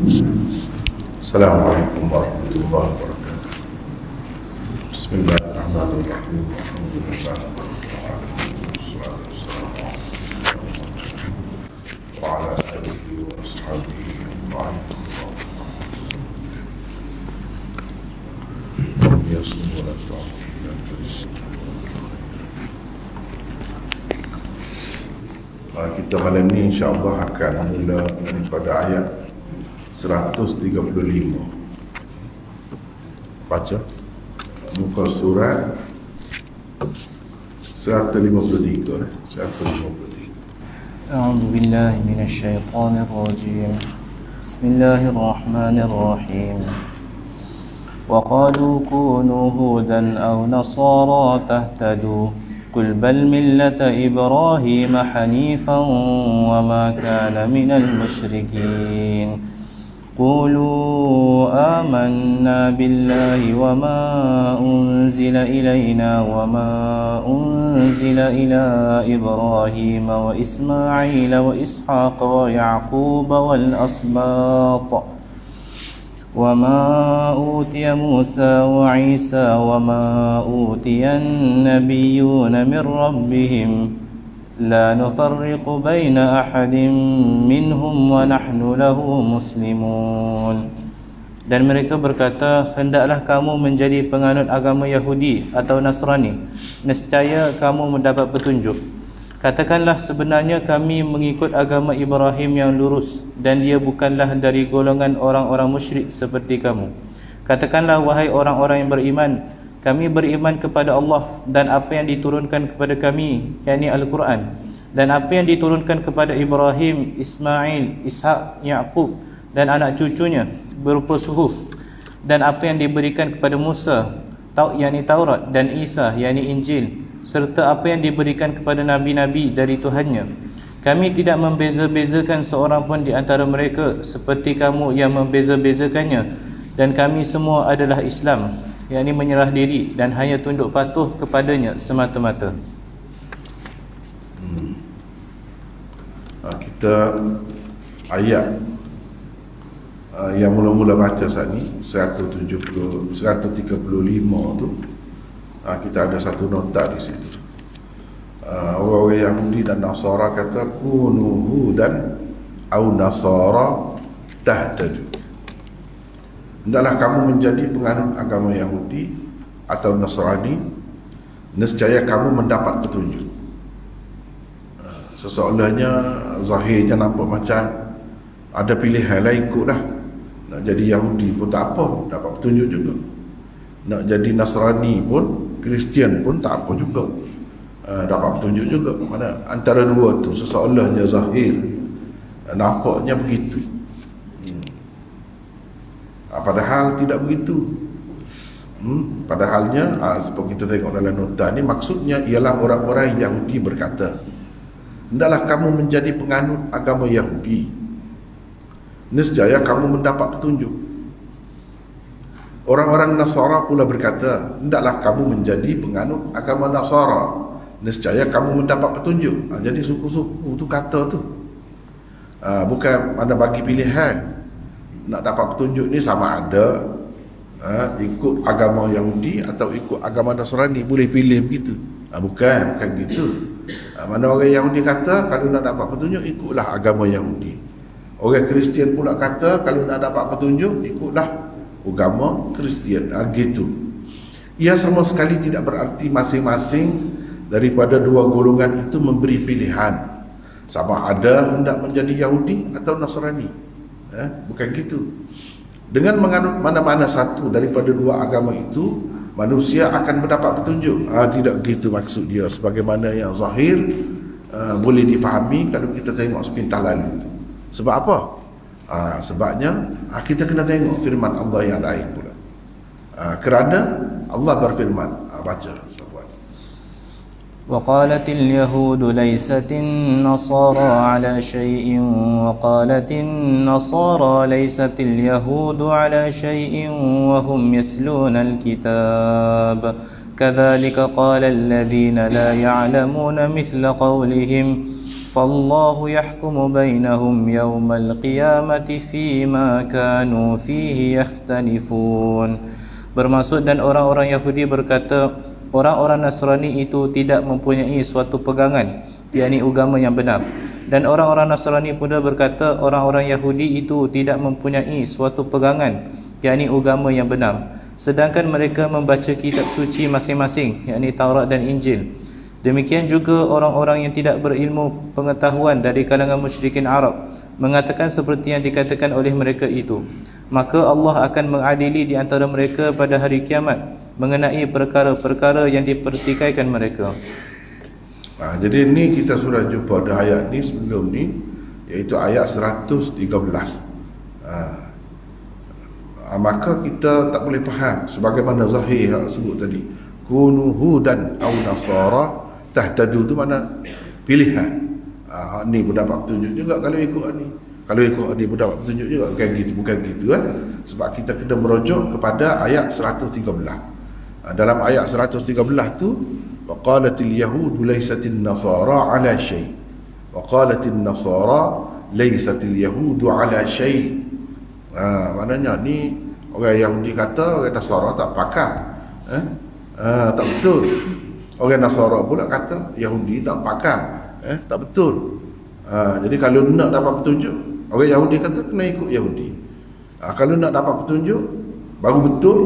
Assalamualaikum warahmatullahi wabarakatuh. Bismillahirrahmanirrahim. Alhamdulillah. Wa ala alihi wa ashabihi ajma'in. Kita malam ni insya-Allah akan mula daripada ayat 135. Baca muka surat 153. 153. A'udzu billahi minasy syaithanir rajim. Bismillahirrahmanirrahim. Wa qalu kunu hudan aw nasara tahtadu قل بل ملة إبراهيم حنيفا وما كان من المشركين قولوا آمنا بالله وما أنزل إلينا وما أنزل إلى إبراهيم وإسماعيل وإسحاق ويعقوب والأسباط وما أوتي موسى وعيسى وما أوتي النبيون من ربهم لا نفرق بين أحد منهم ونحن له مسلمون. Dan mereka berkata, hendaklah kamu menjadi penganut agama Yahudi atau Nasrani, nescaya kamu mendapat petunjuk. Katakanlah, sebenarnya kami mengikut agama Ibrahim yang lurus, dan dia bukanlah dari golongan orang-orang musyrik seperti kamu. Katakanlah, wahai orang-orang yang beriman, kami beriman kepada Allah dan apa yang diturunkan kepada kami, yakni Al-Quran, dan apa yang diturunkan kepada Ibrahim, Ismail, Ishak, Yaqub dan anak cucunya berupa suhuf, dan apa yang diberikan kepada Musa, yakni Taurat, dan Isa, yakni Injil, serta apa yang diberikan kepada nabi-nabi dari Tuhannya. Kami tidak membeza-bezakan seorang pun di antara mereka seperti kamu yang membeza-bezakannya, dan kami semua adalah Islam, yakni menyerah diri dan hanya tunduk patuh kepadanya semata-mata. Kita ayat yang mula-mula baca saat ni 135 tu, kita ada satu nota di situ. Orang Yahudi dan Nasara kata kunu hudan au nasara tahtadu. Hendaklah kamu menjadi penganut agama Yahudi atau Nasrani, nescaya kamu mendapat petunjuk. Seseolahnya zahirnya nampak macam ada pilihan lain, ikutlah. Nak jadi Yahudi pun tak apa, dapat petunjuk juga. Nak jadi Nasrani pun, Kristian pun tak apa juga, dapat petunjuk juga. Mana antara dua tu seseolahnya zahir nampaknya begitu, padahal tidak begitu. Padahalnya seperti kita tengok dalam nota ni, maksudnya ialah orang-orang Yahudi berkata, hendaklah kamu menjadi penganut agama Yahudi, nescaya kamu mendapat petunjuk. Orang-orang Nasara pula berkata, hendaklah kamu menjadi penganut agama Nasara, nescaya kamu mendapat petunjuk. Jadi suku-suku tu kata tu, bukan ada bagi pilihan. Nak dapat petunjuk ni sama ada ikut agama Yahudi atau ikut agama Nasrani, boleh pilih begitu. Bukan gitu. Mana orang Yahudi kata, kalau nak dapat petunjuk ikutlah agama Yahudi. Orang Kristian pula kata, kalau nak dapat petunjuk ikutlah agama Kristian. Gitu. Ia sama sekali tidak berarti masing-masing daripada dua golongan itu memberi pilihan sama ada hendak menjadi Yahudi atau Nasrani. Bukan gitu. Dengan menganut mana-mana satu daripada dua agama itu, manusia akan mendapat petunjuk. Tidak gitu maksud dia, sebagaimana yang zahir boleh difahami kalau kita tengok sepintas lalu itu. Sebab apa? Sebabnya kita kena tengok firman Allah yang lain pula. Kerana Allah berfirman, baca Safwan. وقالت اليهود ليست النصارى على شيء وقالت النصارى ليست اليهود على شيء وهم يتلون الكتاب كذلك قال الذين لا يعلمون مثل قولهم فالله يحكم بينهم يوم القيامة فيما كانوا فيه يختلفون. Bermaksud, dan orang-orang Yahudi berkata, orang-orang Nasrani itu tidak mempunyai suatu pegangan, yakni agama yang benar. Dan orang-orang Nasrani pula berkata, orang-orang Yahudi itu tidak mempunyai suatu pegangan, yakni agama yang benar. Sedangkan mereka membaca kitab suci masing-masing, yakni Taurat dan Injil. Demikian juga orang-orang yang tidak berilmu pengetahuan dari kalangan musyrikin Arab mengatakan seperti yang dikatakan oleh mereka itu. Maka Allah akan mengadili di antara mereka pada hari kiamat mengenai perkara-perkara yang dipertikaikan mereka. Jadi ni kita sudah jumpa dah ayat ni sebelum ni, iaitu ayat 113. Maka kita tak boleh faham sebagaimana Zahir sebut tadi, kunu hudan au nasara tahtadu, tu mana pilihan. Ni pun dapat petunjuk juga kalau ikut ni. Kalau ikut ni pun dapat petunjuk juga. Bukan gitu Sebab kita kena merujuk kepada ayat 113. Dalam ayat 113 tu, waqalatil yahudu laysatin nasara ala syai'. Waqalatil nasara laysatil yahudu ala syai'. Maknanya ni orang Yahudi kata orang Nasara tak pakar. Tak betul. Orang Nasara pula kata Yahudi tak pakar. Tak betul. Jadi kalau nak dapat petunjuk, orang Yahudi kata kena ikut Yahudi. Kalau nak dapat petunjuk baru betul,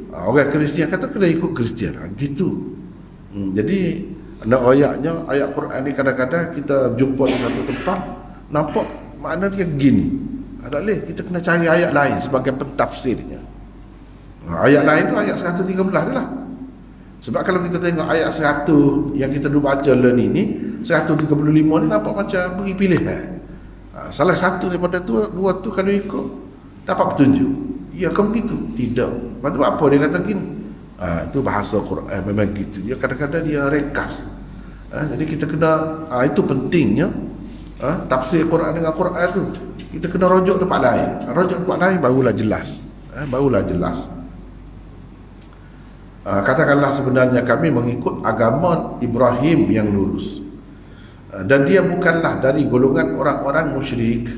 orang Kristian kata kena ikut Kristian. Gitu. Jadi nak ayatnya, ayat Quran ni kadang-kadang kita jumpa di satu tempat, nampak makna dia gini. Tak boleh, kita kena cari ayat lain sebagai pentafsirnya. Ayat lain tu ayat 113 tu lah. Sebab kalau kita tengok ayat 100 yang kita dulu baca ni 135 ni nampak macam beri pilihan. Salah satu daripada tu, dua tu kalau ikut dapat petunjuk. Ya ke begitu? Tidak. Lepas tu apa dia kata gini? Itu bahasa Quran memang gitu. Dia kadang-kadang dia ringkas. Jadi kita kena, itu pentingnya tafsir Quran dengan Quran tu. Kita kena rujuk tempat lain. Rujuk tempat lain barulah jelas. Barulah jelas. Katakanlah sebenarnya kami mengikut agama Ibrahim yang lurus, dan dia bukanlah dari golongan orang-orang musyrik.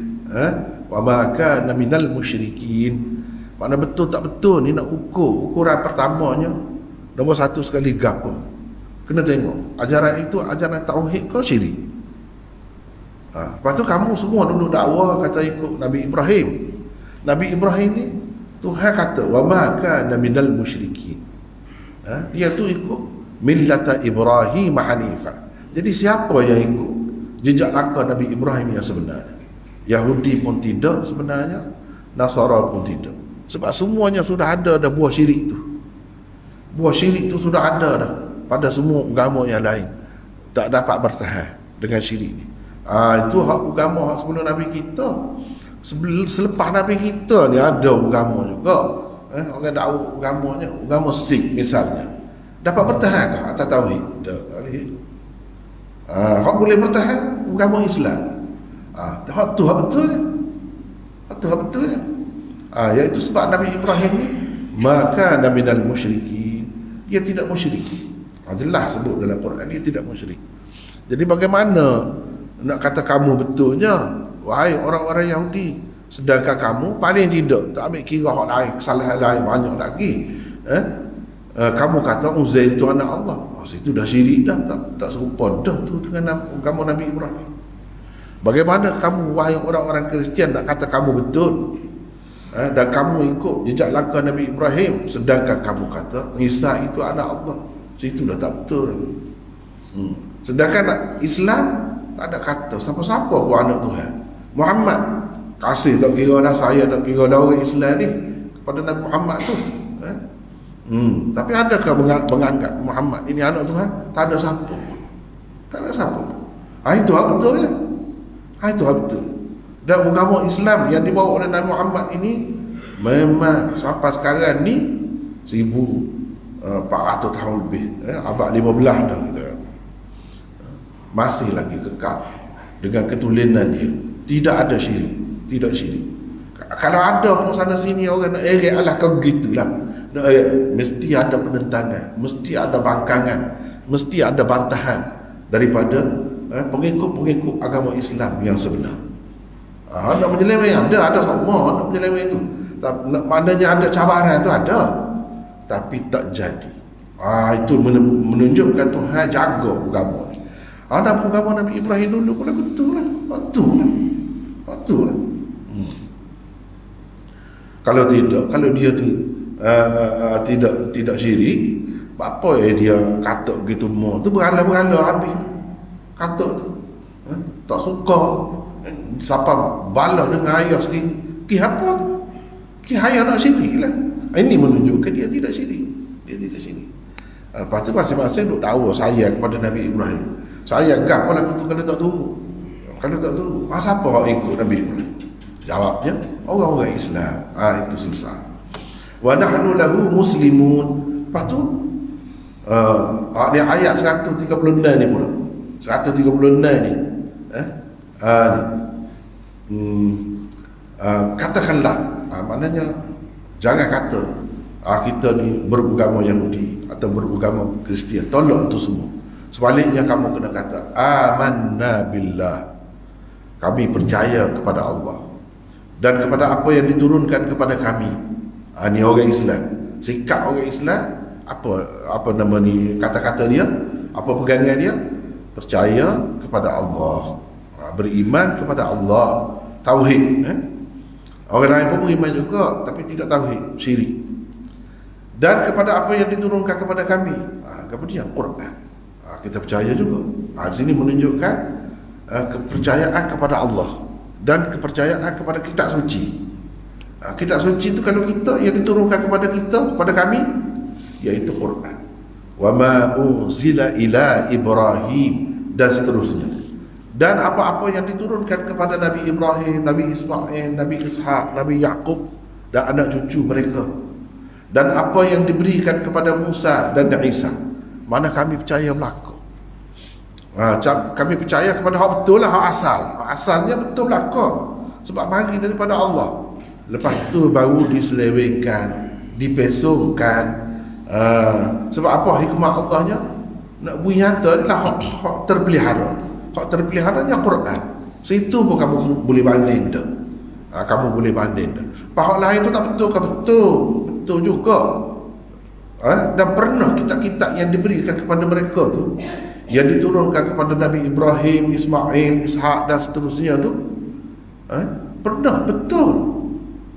Wa ma kana minal musyrikin. Mana betul tak betul ni nak ukur. Ukuran pertamanya nombor satu sekali gapo. Kena tengok ajaran itu ajaran tauhid ke syirik. Lepas tu kamu semua dulu dakwa kata ikut Nabi Ibrahim. Nabi Ibrahim ni Tuhan kata wa ma kana minal musyrikin. Dia tu ikut millata Ibrahim hanifa. Jadi siapa yang ikut jejak langkah Nabi Ibrahim yang sebenarnya? Yahudi pun tidak sebenarnya, Nasara pun tidak. Sebab semuanya sudah ada dah buah syirik tu. Buah syirik tu sudah ada dah pada semua agama yang lain. Tak dapat bertahan dengan syirik ni. Itu hak agama hak sebelum Nabi kita. Selepas Nabi kita ni ada agama juga. Orang dakwa agamanya, agama Sikh misalnya, dapat bertahan ke atas tauhid? Tak boleh. Hak boleh bertahan agama Islam. Hak tu hak betulnya. Hak tu hak betulnya. Iaitu sebab Nabi Ibrahim ni maka minal musyrikin. Dia tidak musyrik. Jelas sebut dalam Quran dia tidak musyrik. Jadi bagaimana nak kata kamu betulnya, wahai orang-orang Yahudi, sedangkan kamu paling tidak tak ambil kira hak lain, kesalahan lain banyak lagi. Kamu kata Uzair itu anak Allah. Itu dah syirik dah, tak serupa dah tu dengan kamu Nabi Ibrahim. Bagaimana kamu wahai orang-orang Kristian nak kata kamu betul, dan kamu ikut jejak langkah Nabi Ibrahim, sedangkan kamu kata Isa itu anak Allah. Itu dah tak betul. Sedangkan Islam tak ada kata siapa-siapa pun anak Tuhan. Muhammad kasih tak kira lah, saya tak kira lah orang Islam ni kepada Nabi Muhammad tu. Tapi adakah menganggap Muhammad ini anak Tuhan? Tak ada siapa pun. Tak ada siapa pun. Itu hak betul ya. Itu hak betul. Dan agama Islam yang dibawa oleh Nabi Muhammad ini memang sampai sekarang ni 1400 tahun lebih, abad 15 dah kita kata, masih lagi kekal dengan ketulinan dia. Tidak ada syirik. Tidak syirik. Kalau ada pun sana sini orang nak erek alah kau gitulah. Nak erek, mesti ada penentangan, mesti ada bangkangan, mesti ada bantahan daripada pengikut-pengikut agama Islam yang sebenar. Nak menyeleweng ada semua nak menyeleweng itu. Maknanya ada cabaran tu ada, tapi tak jadi. Itu menunjukkan Tuhan jaga agama ni. Ada agama Nabi Ibrahim dulu pun betul lah. Kalau dia tu tidak syirik, apa dia kata gitu semua tu berhala-berhala habis kata tu. Tak suka siapa balas dengan ayah sendiri. Apa tu? Ayah nak syirik lah. Ini menunjukkan dia tidak syirik. Lepas tu masing-masing duk tahu sayang kepada Nabi Ibrahim. Sayang gap pun aku tu kalau tak turut. Siapa orang ikut Nabi Ibrahim? Jawabnya orang-orang Islam. Itu selesai. Wa nahnu lahu muslimun. Lepas tu dia ayat 136 ni pula. 136 ni. Katakanlah, maknanya jangan kata kita ni beragama Yahudi atau beragama Kristian. Tolak itu semua. Sebaliknya kamu kena kata amanna billah. Kami percaya kepada Allah dan kepada apa yang diturunkan kepada kami. Ni orang Islam. Sikap orang Islam, apa nama ni, kata-kata dia, apa pegangan dia? Percaya kepada Allah, beriman kepada Allah, tauhid. Orang lain pun beriman juga tapi tidak tauhid, syirik. Dan kepada apa yang diturunkan kepada kami, kemudian Quran, kita percaya juga. Di sini menunjukkan kepercayaan kepada Allah dan kepercayaan kepada kitab suci. Kitab suci itu kalau kita yang diturunkan kepada kita, kepada kami, iaitu Quran. Wa ma unzila ila Ibrahim, dan seterusnya. Dan apa-apa yang diturunkan kepada Nabi Ibrahim, Nabi Ismail, Nabi Ishak, Nabi Yaqub dan anak cucu mereka. Dan apa yang diberikan kepada Musa dan Isa. Mana kami percaya berlaku. Kami percaya kepada hak betul lah, hak asal. Hak asalnya betul berlaku. Sebab mari daripada Allah. Lepas tu baru diselewengkan, dipesongkan. Sebab apa hikmah Allahnya? Nak beri nyata adalah hak terpelihara. Hak terpeliharanya Quran. Situ pun kamu boleh banding dah. Kamu boleh banding dah. Hak lain tu tak betul ke? Betul juga. Dan pernah kitab-kitab yang diberikan kepada mereka tu, yang diturunkan kepada Nabi Ibrahim, Ismail, Ishak dan seterusnya tu, pernah betul,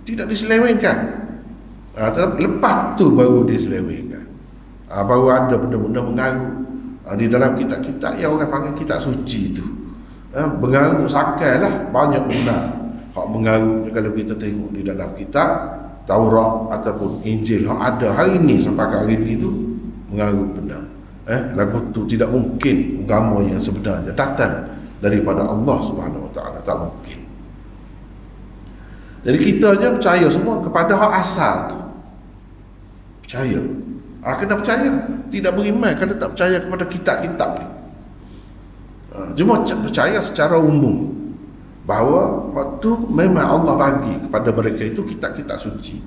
tidak diselewengkan. Lepas tu baru diselewengkan. Baru ada benda-benda mengaruh di dalam kitab-kitab yang orang panggil kitab suci itu. Mengaruh sakai lah, banyak benar. Hak mengaruhnya kalau kita tengok di dalam kitab Taurat ataupun Injil, hak ada hari ni sampai ke hari ni tu mengaruh benar. Lagu tu tidak mungkin agama yang sebenarnya datang daripada Allah Subhanahu Wa Taala, tak mungkin. Jadi kita je percaya semua kepada hak asal tu. Percaya. Kena percaya. Tidak beriman kalau tak percaya kepada kitab-kitab ni. Cuma percaya secara umum bahawa waktu memang Allah bagi kepada mereka itu kitab-kitab suci.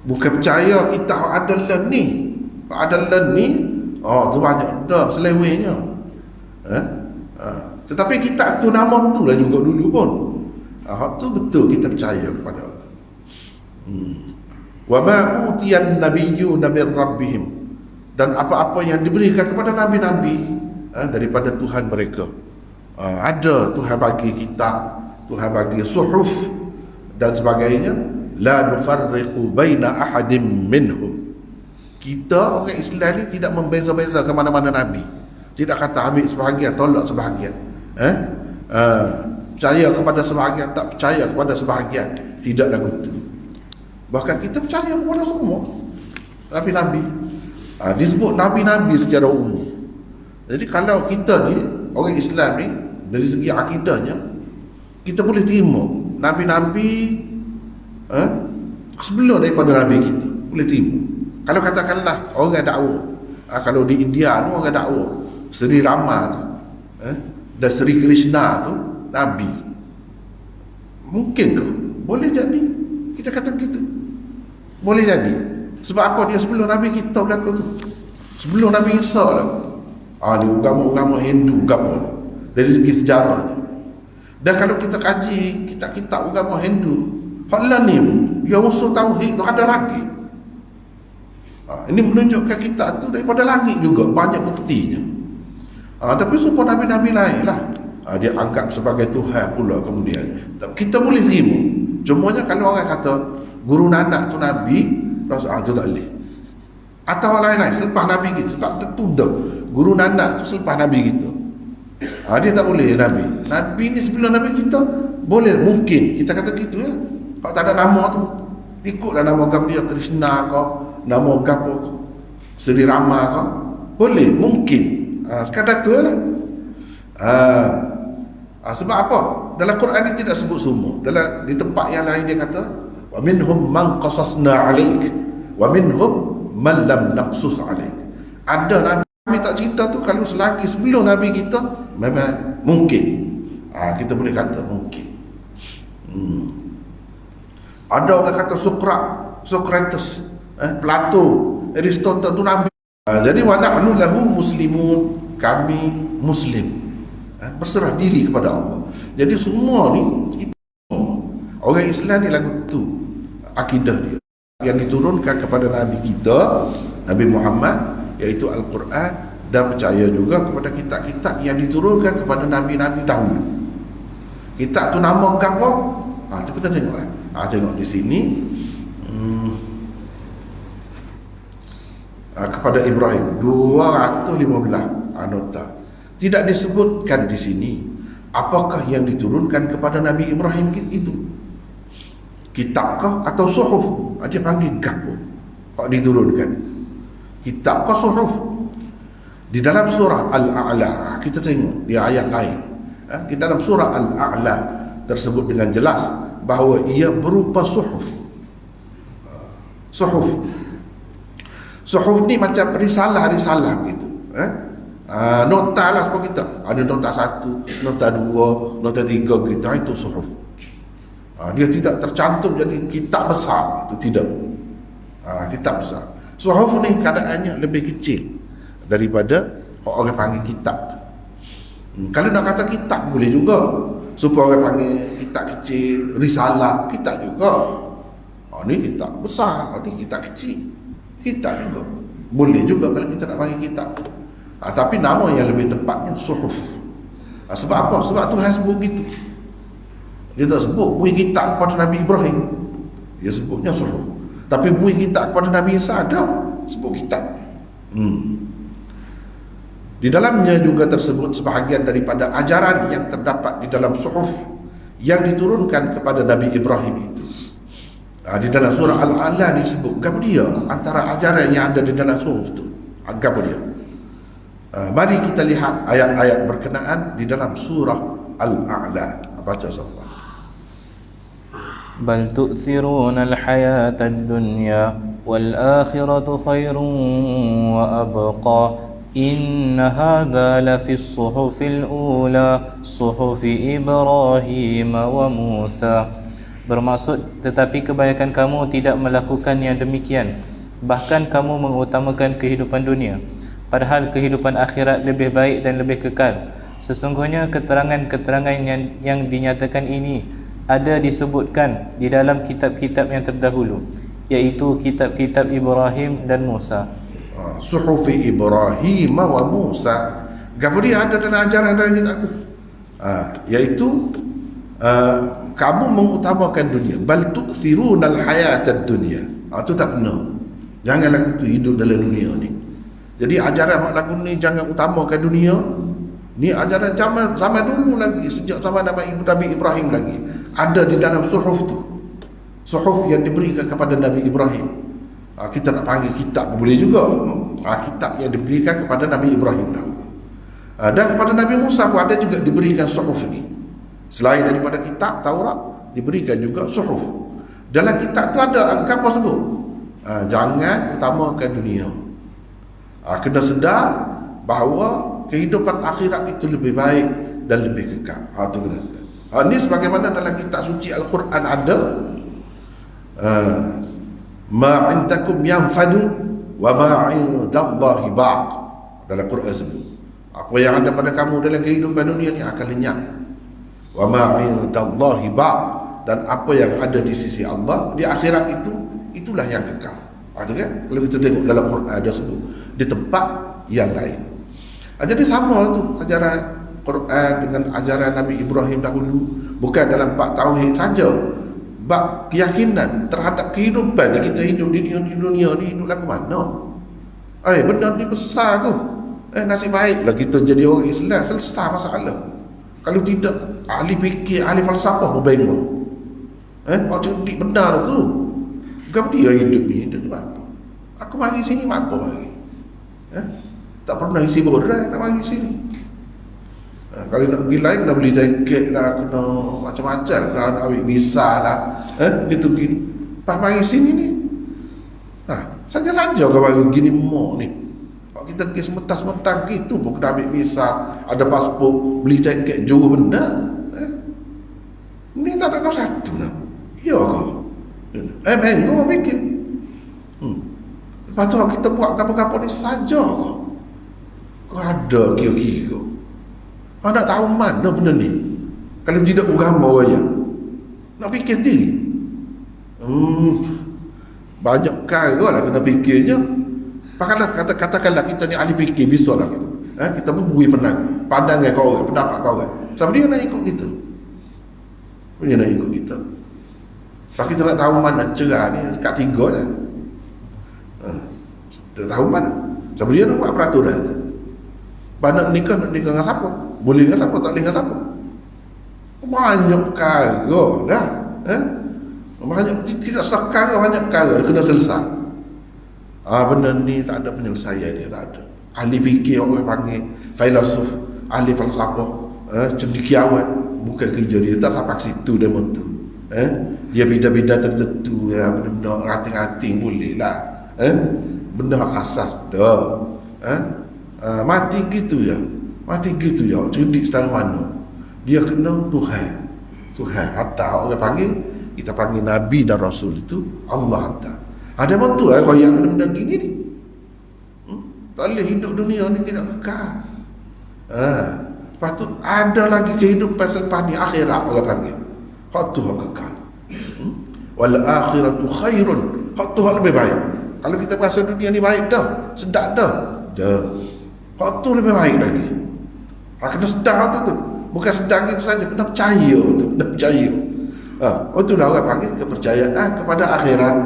Bukan percaya kita adalah ni. Adalah ni, tu banyak dah selewengnya. Tetapi kitab tu nama tu lah juga dulu pun. Tu betul kita percaya kepada itu. Wa ma utiyan nabiyyuna min rabbihim, dan apa-apa yang diberikan kepada nabi-nabi daripada Tuhan mereka. Ada Tuhan bagi kitab, Tuhan bagi suhuf dan sebagainya. La nufarriqu baina ahadin minhum. Kita orang Islam ni tidak membeza-beza ke mana-mana nabi. Tidak kata ambil sebahagian, tolak sebahagian. Percaya kepada sebahagian, tak percaya kepada sebahagian. Tidak lagu itu. Bahkan kita percaya kepada semua nabi-nabi. Disebut nabi-nabi secara umum. Jadi kalau kita ni orang Islam ni dari segi akidahnya, kita boleh terima nabi-nabi sebelum daripada nabi kita, boleh terima. Kalau katakanlah orang dakwah, kalau di India tu orang dakwah Sri Rama tu dan Sri Krishna tu nabi, mungkin ke? Boleh jadi. Kita kata gitu, boleh jadi. Sebab apa? Dia sebelum nabi kita berlaku tu, sebelum Nabi Isa berlaku. Ni agama-agama Hindu agama ni, dari segi sejarahnya. Dan kalau kita kaji kitab-kitab agama Hindu, hal ni yang usul tauhid tu ada lagi. Ini menunjukkan kita tu daripada langit juga, banyak buktinya. Tapi supaya nabi-nabi lain lah, dia anggap sebagai Tuhan pula kemudian. Kita boleh terima. Cumanya kalau orang kata Guru Nanak tu nabi, rasa tu tak boleh. Atau orang lain-lain selepas nabi kita, sebab tertuduh Guru Nanak tu selepas nabi kita. Dia tak boleh nabi. Nabi ni sebelum nabi kita boleh, mungkin kita kata gitu ya. Kalau tak ada nama tu, ikutlah nama dia Krishna ke, nama gapo Sri Rama ke, boleh, mungkin. Sekadar tu lah. Sebab apa? Dalam Quran ni tidak sebut semua. Di tempat yang lain dia kata, wa minhum man qasasna 'alaik wa minhum man lam naqsus 'alaik. Ada nabi tak cerita tu, kalau selagi sebelum nabi kita memang mungkin. Kita boleh kata mungkin. Ada orang kata Socrates, Plato, Aristotle tu nabi. Jadi wa nahnu lahu muslimun, kami muslim, berserah diri kepada Allah. Jadi semua ni kita, orang Islam ni lagu tu akidah dia yang diturunkan kepada nabi kita, Nabi Muhammad, iaitu Al-Quran, dan percaya juga kepada kitab-kitab yang diturunkan kepada nabi-nabi dahulu. Kitab tu nama apa? Kita tengoklah. Tengok di sini. Kepada Ibrahim 215 nota. Tidak disebutkan di sini apakah yang diturunkan kepada Nabi Ibrahim itu. Kitabkah atau suhuf? Dia panggil gapo kalau diturunkan itu. Kitabkah suhuf? Di dalam surah Al-A'la kita tengok di ayat lain. Di dalam surah Al-A'la tersebut dengan jelas bahawa ia berupa suhuf. Suhuf ni macam risalah-risalah gitu. Nota lah sebab kita. Ada nota 1, nota 2, nota 3 gitu. Itu suhuf. Dia tidak tercantum jadi kitab besar. Itu tidak. Kitab besar. Suhuf ni keadaannya lebih kecil daripada orang panggil kitab tu. Kalau nak kata kitab boleh juga. Supaya orang panggil kitab kecil, risalah, kitab juga. Ni kitab besar, ni kitab kecil. Kitab juga. Boleh juga kalau kita nak panggil kitab. Tapi nama yang lebih tepatnya suhuf. Sebab apa? Sebab Tuhan sebut gitu. Dia tak sebut buih kitab kepada Nabi Ibrahim, dia sebutnya suhuf. Tapi buih kitab kepada Nabi Isa ada, sebut kitab. Di dalamnya juga tersebut sebahagian daripada ajaran yang terdapat di dalam suhuf yang diturunkan kepada Nabi Ibrahim itu. Di dalam surah Al-A'la disebut apa dia antara ajaran yang ada di dalam suhuf itu. Apa dia? Mari kita lihat ayat-ayat berkenaan di dalam surah Al-A'la. Baca sama. Bal tu'thiruna al-hayata ad-dunya wal akhiratu khairun wa abqa. Inna hadha la fi as-suhufil ula suhufi Ibrahim wa Musa. Bermaksud, tetapi kebanyakan kamu tidak melakukan yang demikian. Bahkan kamu mengutamakan kehidupan dunia, padahal kehidupan akhirat lebih baik dan lebih kekal. Sesungguhnya keterangan-keterangan yang dinyatakan ini ada disebutkan di dalam kitab-kitab yang terdahulu, iaitu kitab-kitab Ibrahim dan Musa. Suhufi Ibrahim wa Musa. Apa dia ada dalam ajaran dalam kitab tu? Iaitu kamu mengutamakan dunia. Bal tu'thiruna al-hayata ad-dunya. Itu tak benar. Jangan lagu tu hidup dalam dunia ni. Jadi ajaran mak lagu ni jangan utamakan dunia. Ni ajaran zaman dulu lagi, sejak zaman Nabi Ibrahim lagi. Ada di dalam suhuf tu. Suhuf yang diberikan kepada Nabi Ibrahim. Kita nak panggil kitab boleh juga. Kitab yang diberikan kepada Nabi Ibrahim dahulu. Dan kepada Nabi Musa pun ada juga diberikan suhuf ni. Selain daripada kitab Taurat, diberikan juga suhuf. Dalam kitab tu ada apa sebut? Jangan utamakan dunia. Kena sedar bahawa kehidupan akhirat itu lebih baik dan lebih kekal. Itu kena sedar. Ini sebagaimana dalam kitab suci Al-Quran ada ma indakum yanfadu wa ma indallahi baq. Dalam Quran sebut Apa yang ada pada kamu dalam kehidupan dunia ni akan lenyap. Wa ma 'indallahi ba', dan apa yang ada di sisi Allah di akhirat itulah yang kekal. Itu kan kalau kita tengok dalam Quran ada sebut di tempat yang lain. Jadi sama tu ajaran Quran dengan ajaran Nabi Ibrahim dahulu, bukan dalam bab tauhid saja, bab keyakinan terhadap kehidupan yang kita hidup di dunia ni, hidup lagu mana. Benda ni besar tu. Nasib baiklah kita jadi orang Islam, selesai masalah. Kalau tidak, ahli fikir, ahli falsafah pun bengong. Cerdik benar tu. Bukan dia hidup ni apa? Aku mari sini apa mari? Tak pernah isi borak nak mari sini. Kalau nak pergi lain kena beli tiket lah, kena macam-macam, kena nak ambil visa lah. Gitu gini. Pas mari sini ni. Saja-saja kau mari gini mau ni. Kalau kita pergi sementang-sementang gitu pun kena ambil visa, ada pasport, beli tiket jauh benda. Ni tak ada kau satu lah. Ya kau. Bengong fikir. Lepas tu kita buat apa-apa ni saja kau. Kau ada kira-kira. Kau nak tahu mana benda ni? Kalau tidak agama raya, nak fikir sendiri. Banyak perkara lah kena fikirnya. Katakanlah kita ni ahli fikir, bisa lah kita. Kita pun beri pandangan kau orang, pendapat kau orang. Siapa dia nak ikut kita? Dia nak ikut kita. Kalau kita nak tahu mana cerah ni, kat 3 je. Kita tahu mana. Siapa dia nak buat peraturan tu? Nak nikah dengan siapa? Boleh dengan siapa, tak boleh dengan siapa? Banyak perkara dah. Banyak, tidak sekarang banyak perkara dia kena selesai. Benda ni tak ada penyelesaian dia, tak ada. Ahli fikir orang panggil, filosof, ahli falsafah, cendekiawan, bukan kerja dia, tak sampai situ dia betul. Dia bidang-bidang tertentu, benda rating-rating boleh lah. Benda asas dah. Mati gitu ya. Cerdik setara mana. Dia kena Tuhan hatta orang panggil, kita panggil Nabi dan Rasul itu Allah hatta. Ada betul kau yang benda-benda gini ni. Tak boleh hidup dunia ni tidak kekal. Lepas tu ada lagi kehidupan selepas ni, akhirat orang panggil. Hak tu hak kekal. Wal akhiratu khairun. Hak tu hak lebih baik. Kalau kita rasa dunia ni baik dah, sedap dah. Hak tu lebih baik lagi. Kena sedar tu. Bukan sedar gitu saja, kena percaya tu, kena percaya. Itulah orang panggil kepercayaan kepada akhirat.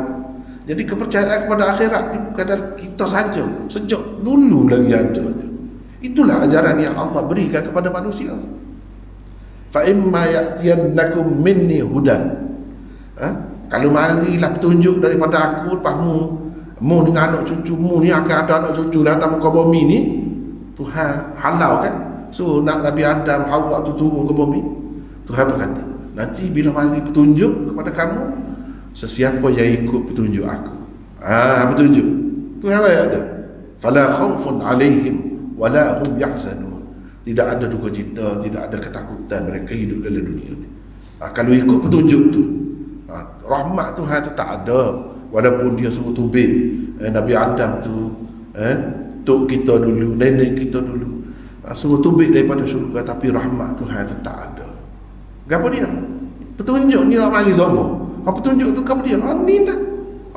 Jadi kepercayaan kepada akhirat ni bukan dari kita saja, sejak dulu lagi ada. Itulah ajaran yang Allah berikan kepada manusia. Fa imma ya'tiyannakum minni hudan. Kalau marilah petunjuk daripada aku, lepas mu dengan anak cucumu ni akan ada anak cucu datang muka bumi ni. Tuhan halau kan, so nak Nabi Adam, Hawa tu turun ke bumi. Tuhan berkata, nanti bila mari petunjuk kepada kamu, sesiapa yang ikut petunjuk aku, petunjuk Tuhan ada, fala khaufun alaihim wala hum yahzanun. Tidak ada duka cita, tidak ada ketakutan mereka hidup dalam dunia ni. Kalau ikut petunjuk tu, rahmat Tuhan tetap ada. Walaupun dia suruh tubik Nabi Adam tu, tok kita dulu, nenek kita dulu, suruh tubik daripada syurga, tapi rahmat Tuhan tetap ada. Kenapa dia? Petunjuk ni nak mari semua. Petunjuk tu kamu dia, ni dah.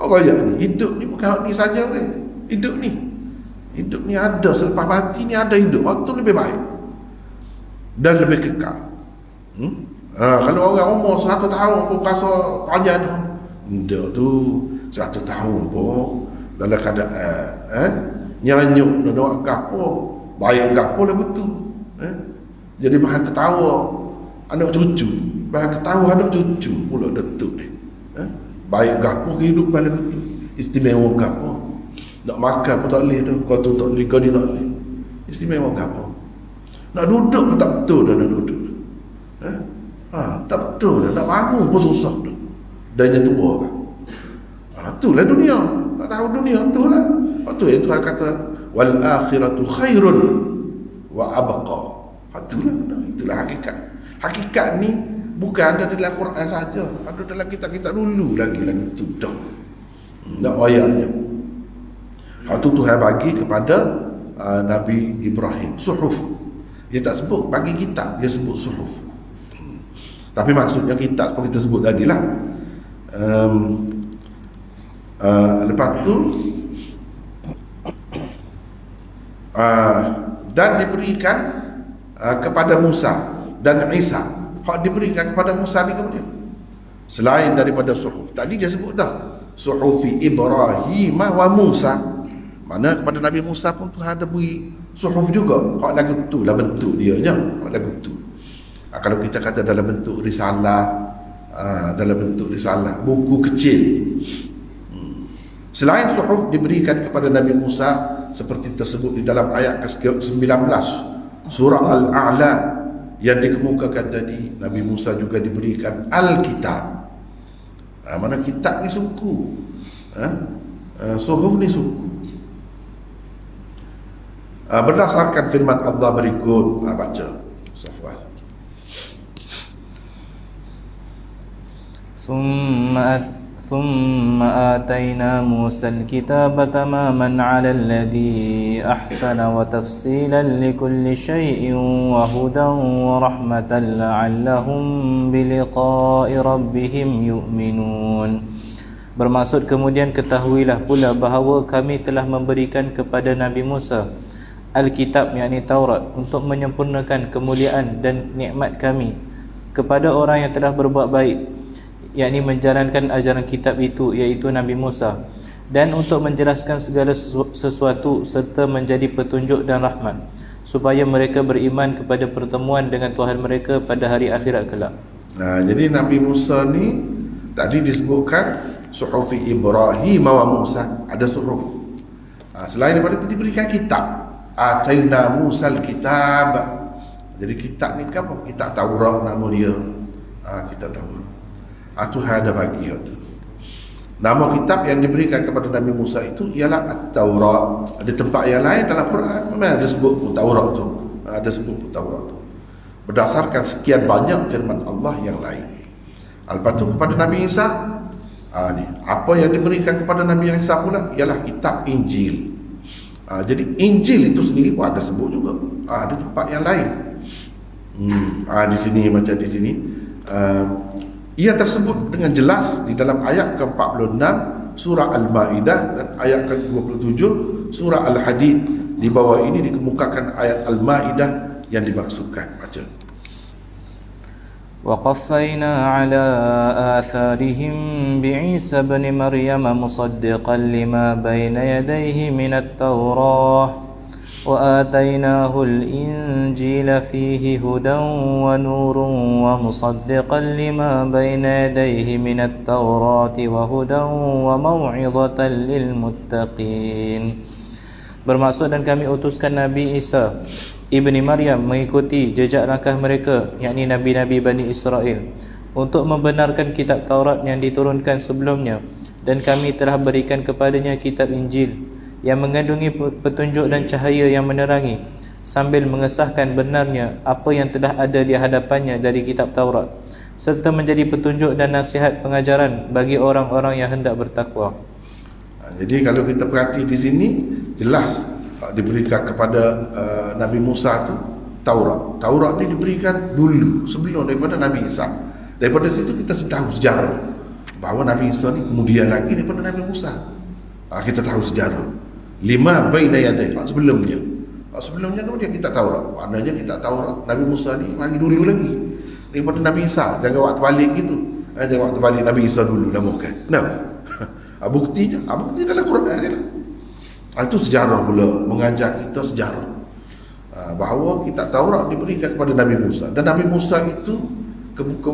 Banyak ni, hidup ni bukan ni saja kan. Hidup ni ada, selepas mati ni ada hidup. Waktu lebih baik dan lebih kekal. Kalau orang umur 100 tahun pun rasa panjang dah. Dia tu 100 tahun pun dalam keadaan nyanyuk nak doa gapo, baik gapo lah betul. Jadi bahan ketawa anak cucu, bahan ketawa anak cucu pula detuk ni. Baik gapo kehidupan dia betul. Istimewa gapo. Nak makan pun tak boleh tu. Kau tu tak boleh, kau ni tak boleh. Istimewa gapo. Nak duduk pun tak betul dah nak duduk. Tak betul dah, nak bangun pun susah dah. Dan yang tua kan. Itulah dunia. Tak tahu dunia itulah. Itu yang Tuhan kata wal akhiratu khairun wa abqa. Itulah hakikat. Hakikat ni bukan ada dalam Quran saja, ada dalam kitab-kitab dulu lagi itu dah. Nak ayatnya. Itu Tuhan bagi kepada Nabi Ibrahim, suhuf. Dia tak sebut bagi kitab, dia sebut suhuf. Tapi maksudnya kitab seperti kita sebut tadi lah. Lepas tu dan diberikan kepada Musa dan Isa. Hak diberikan kepada Musa ni kemudian selain daripada suhuf. Tadi dia sebut dah suhufi Ibrahim wa Musa. Mana kepada Nabi Musa pun Tuhan ada beri suhuf juga. Hak lagu tu lah bentuk dia je. Hak lagu tu. Kalau kita kata dalam bentuk risalah, buku kecil. Selain suhuf diberikan kepada Nabi Musa seperti tersebut di dalam ayat ke-19 surah Al-A'la yang dikemukakan tadi, Nabi Musa juga diberikan Al-Kitab. Mana kitab ni suku, suhuf ni suku. Berdasarkan firman Allah berikut, baca Safwan. ثم آتينا موسى الكتاب تماما على الذي أحسن وتفصيلا لكل شيء وهدى ورحمة لعلهم بلقاء ربهم يؤمنون. Bermaksud kemudian ketahuilah pula bahawa kami telah memberikan kepada Nabi Musa Alkitab, yakni Taurat, untuk menyempurnakan kemuliaan dan nikmat kami kepada orang yang telah berbuat baik, yakni menjalankan ajaran kitab itu, iaitu Nabi Musa, dan untuk menjelaskan segala sesuatu serta menjadi petunjuk dan rahmat supaya mereka beriman kepada pertemuan dengan Tuhan mereka pada hari akhirat kelak. Jadi Nabi Musa ni tadi disebutkan suhufi Ibrahim wa Musa, ada suhuf. Selain daripada itu diberikan kitab. Ataina Musal kitab. Jadi kitab ni kan apa? Kitab Taurat nama dia. Kitab Taurat. Tuhan ada bagi itu. Nama kitab yang diberikan kepada Nabi Musa itu ialah At-Taurat. Ada tempat yang lain dalam Quran memang ada sebut pun Taurat tu. Ada sebut pun Taurat tu. Berdasarkan sekian banyak firman Allah yang lain. Lepas tu kepada Nabi Isa, ni apa yang diberikan kepada Nabi Isa pula ialah kitab Injil. Jadi Injil itu sendiri pun ada sebut juga. Ada tempat yang lain. Di sini macam di sini. Ia tersebut dengan jelas di dalam ayat ke-46 surah Al-Ma'idah dan ayat ke-27 surah Al-Hadid. Di bawah ini dikemukakan ayat Al-Ma'idah yang dimaksudkan. Baca. وَقَفَّيْنَا عَلَى آثَارِهِمْ بِعِيسَى بْنِ مَرْيَمَ مُصَدِّقًا لِمَا بَيْنَ يَدَيْهِ مِنَ التَّوْرَاةِ وَآتَيْنَاهُ الْإِنْجِيلَ فِيهِ هُدًى وَنُورٌ وَمُصَدِّقًا لِمَا بَيْنَ يَدَيْهِ مِنَ التَّوْرَاةِ وَهُدًى وَمَوْعِظَةً لِلْمُتَّقِينَ. Bermaksud, dan kami utuskan Nabi Isa Ibni Maryam mengikuti jejak langkah mereka, yakni Nabi-Nabi Bani Israel, untuk membenarkan kitab Taurat yang diturunkan sebelumnya, dan kami telah berikan kepadanya kitab Injil yang mengandungi petunjuk dan cahaya yang menerangi, sambil mengesahkan benarnya apa yang telah ada di hadapannya dari kitab Taurat, serta menjadi petunjuk dan nasihat pengajaran bagi orang-orang yang hendak bertakwa. Jadi kalau kita perhati di sini jelas diberikan kepada Nabi Musa tu Taurat. Taurat ni diberikan dulu sebelum daripada Nabi Isa. Daripada situ kita tahu sejarah bahawa Nabi Isa ni kemudian lagi daripada Nabi Musa. Kita tahu sejarah. 5 baina yadai, sebelumnya. Sebelumnya kemudian kita Taurat. Maknanya kita Taurat Nabi Musa ni mari dulu lagi daripada Nabi Isa. Jangan waktu balik gitu. Jangan waktu balik Nabi Isa dulu dah bukan. Buktinya bukti dalam Quran ni lah. Itu sejarah pula, mengajar kita sejarah bahawa kitab Taurat diberikan kepada Nabi Musa, dan Nabi Musa itu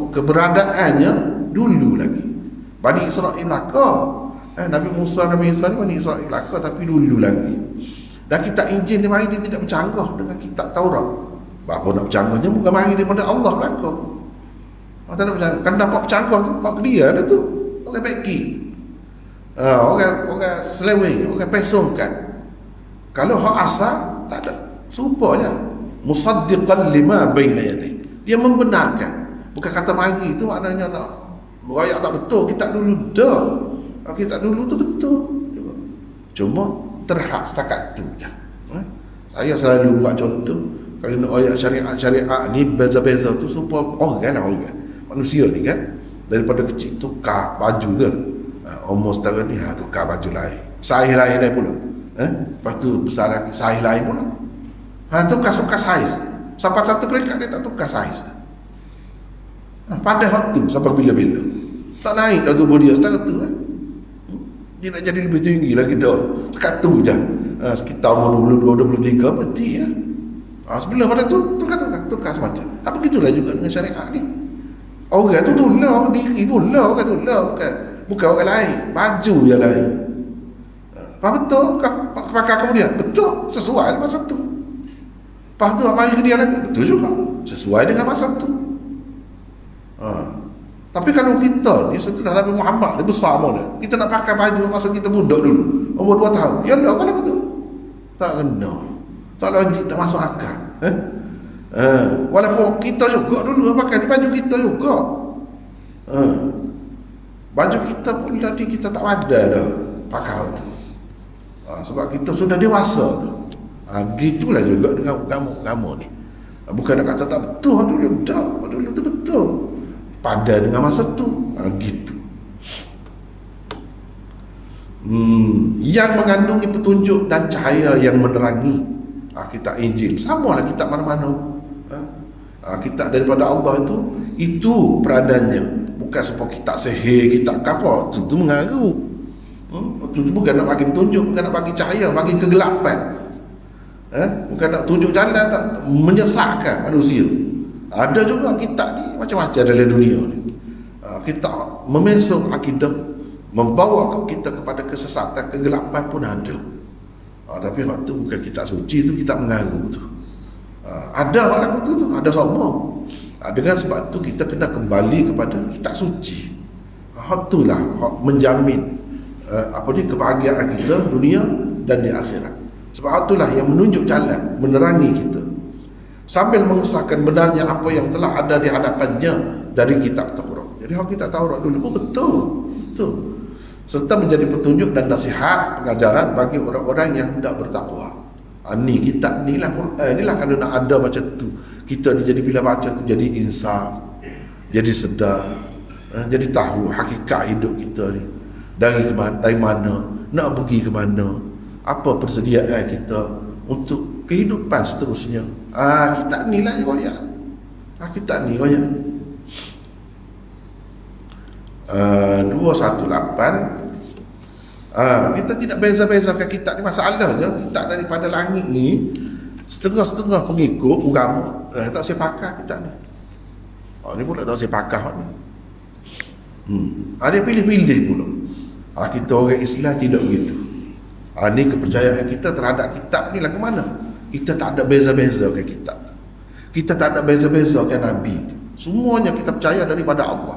keberadaannya dulu lagi Bani Israel lakar. Nabi Musa, Nabi Isa ni Bani Israel lakar, tapi dulu lagi. Dan kitab Injil ni mari dia tidak bercanggah dengan kitab Taurat. Apa nak bercanggahnya, bukan mari daripada Allah lakar. Tak nak bercanggah. Kan dapat bercanggah tu hak dia ada tu, orang beki. Orang seleweng, orang pesongkan. Kalau hak asal tak ada, serupa je. Musaddiqan lima baina yadayhi, dia membenarkan. Bukan kata mari itu maknanya nak merayak tak betul kitab dulu dah. Kitab dulu tu betul, cuma terhad setakat tu je. Saya selalu buat contoh, kalau nak ayat syariat ni beza-beza tu supaya orang lah orang. Manusia ni kan, daripada kecil tukar baju tu. Umur setara ni tukar baju lain. Saiz lain dah pula. Lepas tu besar lagi saiz lain pula. Tukar saiz. Sampai satu peringkat dia tak tukar saiz. Pada waktu sampai bila-bila. Tak naik dah tubuh dia setara tu kan. Dia nak jadi lebih tinggi lagi dah. Sekat tu je. Sekitar umur 22, 23 berhenti ya. Sebelum pada tu tukar semacam. Apa begitulah juga dengan syariat ni. Orang tu tular diri tular, orang tular bukan orang lain, baju yang lain. Apa betul pakai kemudian? Betul, sesuai dengan masa tu. Lepas tu apa yang dia lagi? Betul juga, sesuai dengan masa tu. Tapi kalau kita ni setelah Nabi Muhammad dia besar mana, kita nak pakai baju masa kita budak dulu, umur 2 tahun. Ya Allah, kalau betul. Tak kena. Tak logik, tak masuk akal. Walaupun kita juga dulu pakai baju kita juga. Baju kita pun tadi kita tak ada dah pakai tu. Sebab kita sudah dewasa dah. Gitulah juga dengan kamu ni. Bukan nak kata tak betul dulu tu betul. Pada dengan masa tu gitu. Yang mengandungi petunjuk dan cahaya yang menerangi. Kitab Injil sama lah kitab mana-mana. Kitab daripada Allah itu peradannya. Bukan sebab kitab sihir, kitab apa, itu mengaruh. Itu bukan nak bagi petunjuk, bukan nak bagi cahaya, bagi kegelapan. Bukan nak tunjuk jalan, nak menyesatkan manusia. Ada juga kitab ni macam-macam dalam dunia ni. Kitab memensung akidah, membawa kita kepada kesesatan, kegelapan pun ada. Tapi waktu bukan kitab suci tu, kitab mengaruh tu. Ada orang tu ada sama. Dengan sebab tu kita kena kembali kepada kitab suci. Itulah menjamin kebahagiaan kita dunia dan di akhirat. Sebab itulah yang menunjuk jalan, menerangi kita. Sambil mengesahkan benarnya apa yang telah ada di hadapannya dari kitab Taurat. Jadi kitab Taurat dulu pun betul. Serta menjadi petunjuk dan nasihat pengajaran bagi orang-orang yang hendak bertakwa. Ni kitab ni lah Quran ni lah. Kalau nak ada macam tu, kita ni jadi bila baca tu jadi insaf, jadi sedar, jadi tahu hakikat hidup kita ni dari mana, nak pergi ke mana, apa persediaan kita untuk kehidupan seterusnya. Kitab ni lah royak. Kitab ni royak. 218. Kita tidak beza-bezakan kitab ni. Masalahnya kitab daripada langit ni setengah-setengah pengikut agama tak saya pakai kitab ni. Ni pula tak saya pakai ni. Dia pilih-pilih pula. Kita orang Islam tidak begitu. Ni kepercayaan kita terhadap kitab ni lah ke mana. Kita tak ada beza-bezakan kitab. Kita tak ada beza-bezakan Nabi tu. Semuanya kita percaya daripada Allah.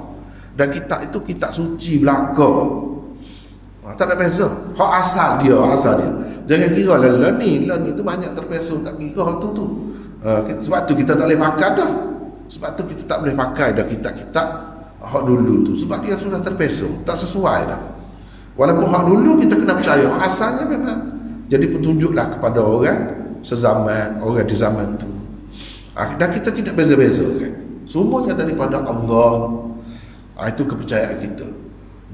Dan kitab itu kitab suci belaka. Tak ada beza. Hak asal dia. Jangan kira lah ni tu banyak terpesong tak kira tu. Sebab tu kita tak boleh pakai dah. Sebab tu kita tak boleh pakai dah kitab-kitab hak dulu tu. Sebab dia sudah terpesong, tak sesuai dah. Walaupun hak dulu kita kena percaya, hak asalnya memang jadi petunjuklah kepada orang sezaman, orang di zaman tu. Dan kita tidak beza-bezakan. Semuanya daripada Allah. Itu kepercayaan kita.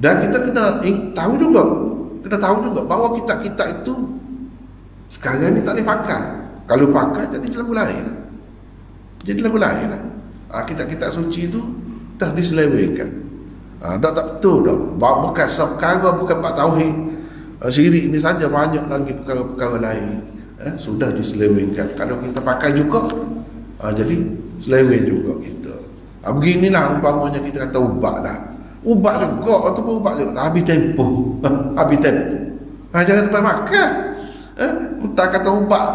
Dan kita kena tahu juga bahawa kitab-kitab itu sekarang ni tak boleh pakai. Kalau pakai jadi lagu lain lah. Kitab-kitab suci itu dah diselewengkan. Dah tak betul dah. Bukan perkara, bukan bab tauhid syirik ni saja, banyak lagi perkara-perkara lain sudah diselewengkan. Kalau kita pakai juga jadi seleweng juga kita. Beginilah umpamanya kita kata ubat lah. Ubat juga, tu pun ubat juga. Habis tempoh. Jangan tempat makan. Entah kata ubat.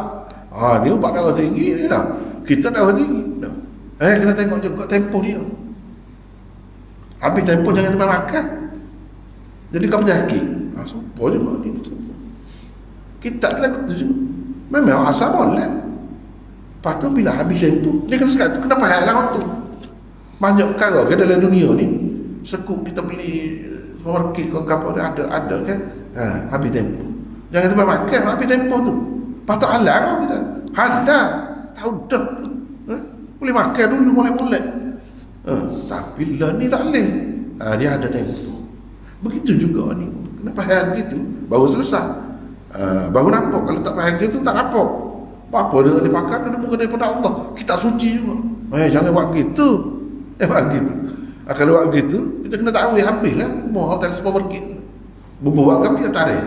Ni ubat darah tinggi ni lah. Kita darah tinggi. Kena tengok juga tempoh dia. Habis tempoh jangan tempat makan. Jadi kau penyakit. Sumpah juga ni. Kita lah tu juga. Memang asal boleh. Lepas tu bila habis tempoh, dia kena sekat tu. Kenapa hal lah tu? Banyak perkara ke dalam dunia ni. Sekut kita beli supermarket ke apa ada kan, habis tempoh. Jangan tempat makan habis tempoh tu. Patut halal kita. Halal. Tahu dah. Boleh makan dulu molek-molek. Tapi lah ni tak boleh. Dia ada tempoh. Begitu juga ni. Kena faham gitu baru selesai. Baru nampak. Kalau tak faham gitu tak nampak. Apa dia tak boleh makan, dia muka daripada Allah. Kita suci juga. Jangan buat gitu. Buat gitu. Kalau buat gitu, kita kena tahu habislah. Mau dalam supermarket. Berbuat kan dia tarik.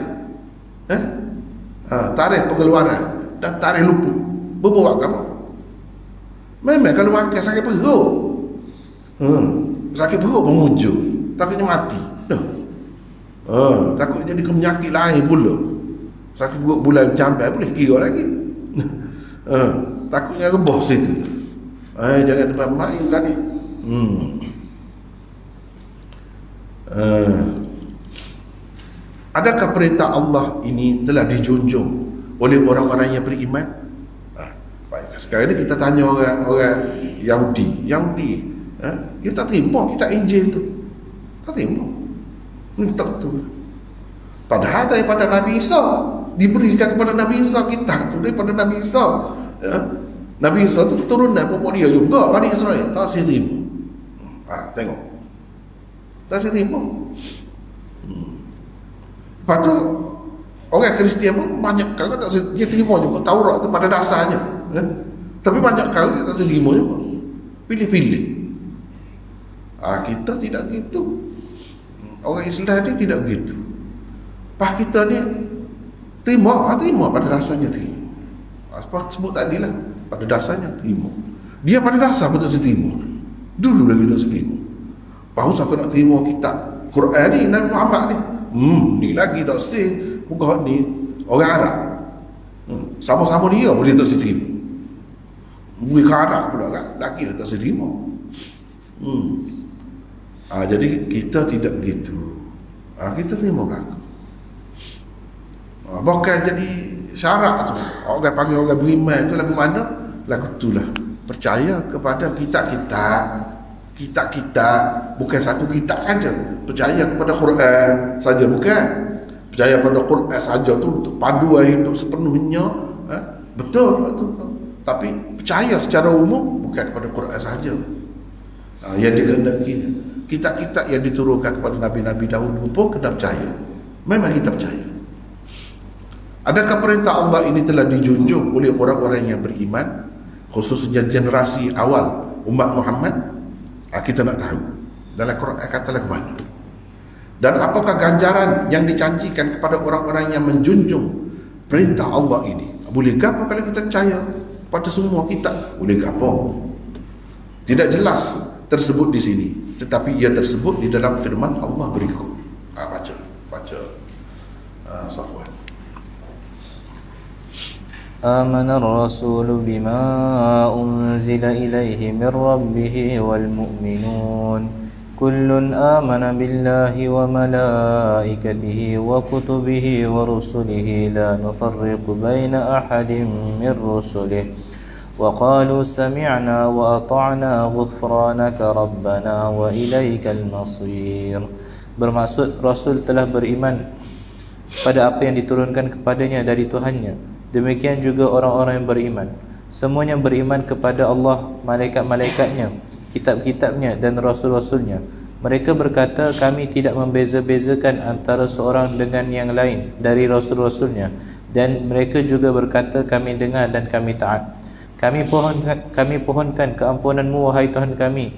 Tarik pengeluaran dan tarik luput. Berbuat apa? Memang kalau makan sakit perut. Sakit perut pemujur. Takutnya mati. Takut jadi penyakit lain pula. Sakit perut bulan campai boleh kira lagi. Takutnya rebah situ. Jangan tempat main tadi. Adakah perintah Allah ini telah dijunjung oleh orang-orang yang beriman? Baik, sekarang ni kita tanya orang Yahudi. Dia tak terima kitab Injil tu. Tak terima. Ini tak betul. Padahal daripada Nabi Isa diberikan kepada Nabi Isa kitab tu daripada Nabi Isa. Nabi Isa tu turunan pokok dia juga Bani Israel. Tak saya terima. Tengok. Tak saya terima. Lepas tu orang Kristian pun banyak kali tak dia terima juga Taurat tu pada dasarnya. Tapi banyak kali dia tak terima juga. Pilih-pilih. Kita tidak gitu. Orang Islam ni tidak begitu. Pak kita ni terima pada dasarnya terima. Sebab sebut tadi lah, pada dasarnya terima. Dia pada dasar betul terima. Dulu lagi tak terima. Baru aku nak terima kitab Quran ni Nabi Muhammad ni. Ni lagi tak mesti. Bukan ni orang Arab. Sama-sama dia boleh tak terima. Bukan Arab pula kan, laki tak terima. Jadi kita tidak begitu. Kita terima belakang. Bukan jadi syarat tu. Orang panggil orang beriman tu lagu mana? Lagu tu lah. Percaya kepada kitab-kitab, bukan satu kitab saja. Percaya kepada Quran saja, bukan. Percaya pada Quran saja tu untuk panduan hidup sepenuhnya. Betul. Tapi percaya secara umum bukan kepada Quran saja. Yang dikehendakinya. Kitab-kitab yang diturunkan kepada Nabi-Nabi dahulu pun kena percaya. Memang kita percaya. Adakah perintah Allah ini telah dijunjung oleh orang-orang yang beriman, khususnya generasi awal umat Muhammad? Kita nak tahu dalam Quran kata lagu mana. Dan apakah ganjaran yang dijanjikan kepada orang-orang yang menjunjung perintah Allah ini? Boleh gapo kalau kita percaya pada semua kitab? Boleh gapo? Tidak jelas tersebut di sini, tetapi ia tersebut di dalam firman Allah berikut. Baca Safwan. آمن الرسول بما أنزل إليه من ربه والمؤمنون كل آمن بالله وملائكته وكتبه ورسله لا نفرق بين أحد من رسله وقالوا سمعنا وأطعنا غفرانك ربنا وإليك المصير. Bermaksud Rasul telah beriman pada apa yang diturunkan kepadanya dari Tuhannya. Demikian juga orang-orang yang beriman. Semuanya beriman kepada Allah, malaikat-malaikatnya, kitab-kitabnya dan rasul-rasulnya. Mereka berkata, kami tidak membeza-bezakan antara seorang dengan yang lain dari rasul-rasulnya. Dan mereka juga berkata, kami dengar dan kami taat. Kami pohonkan keampunanmu, wahai Tuhan kami,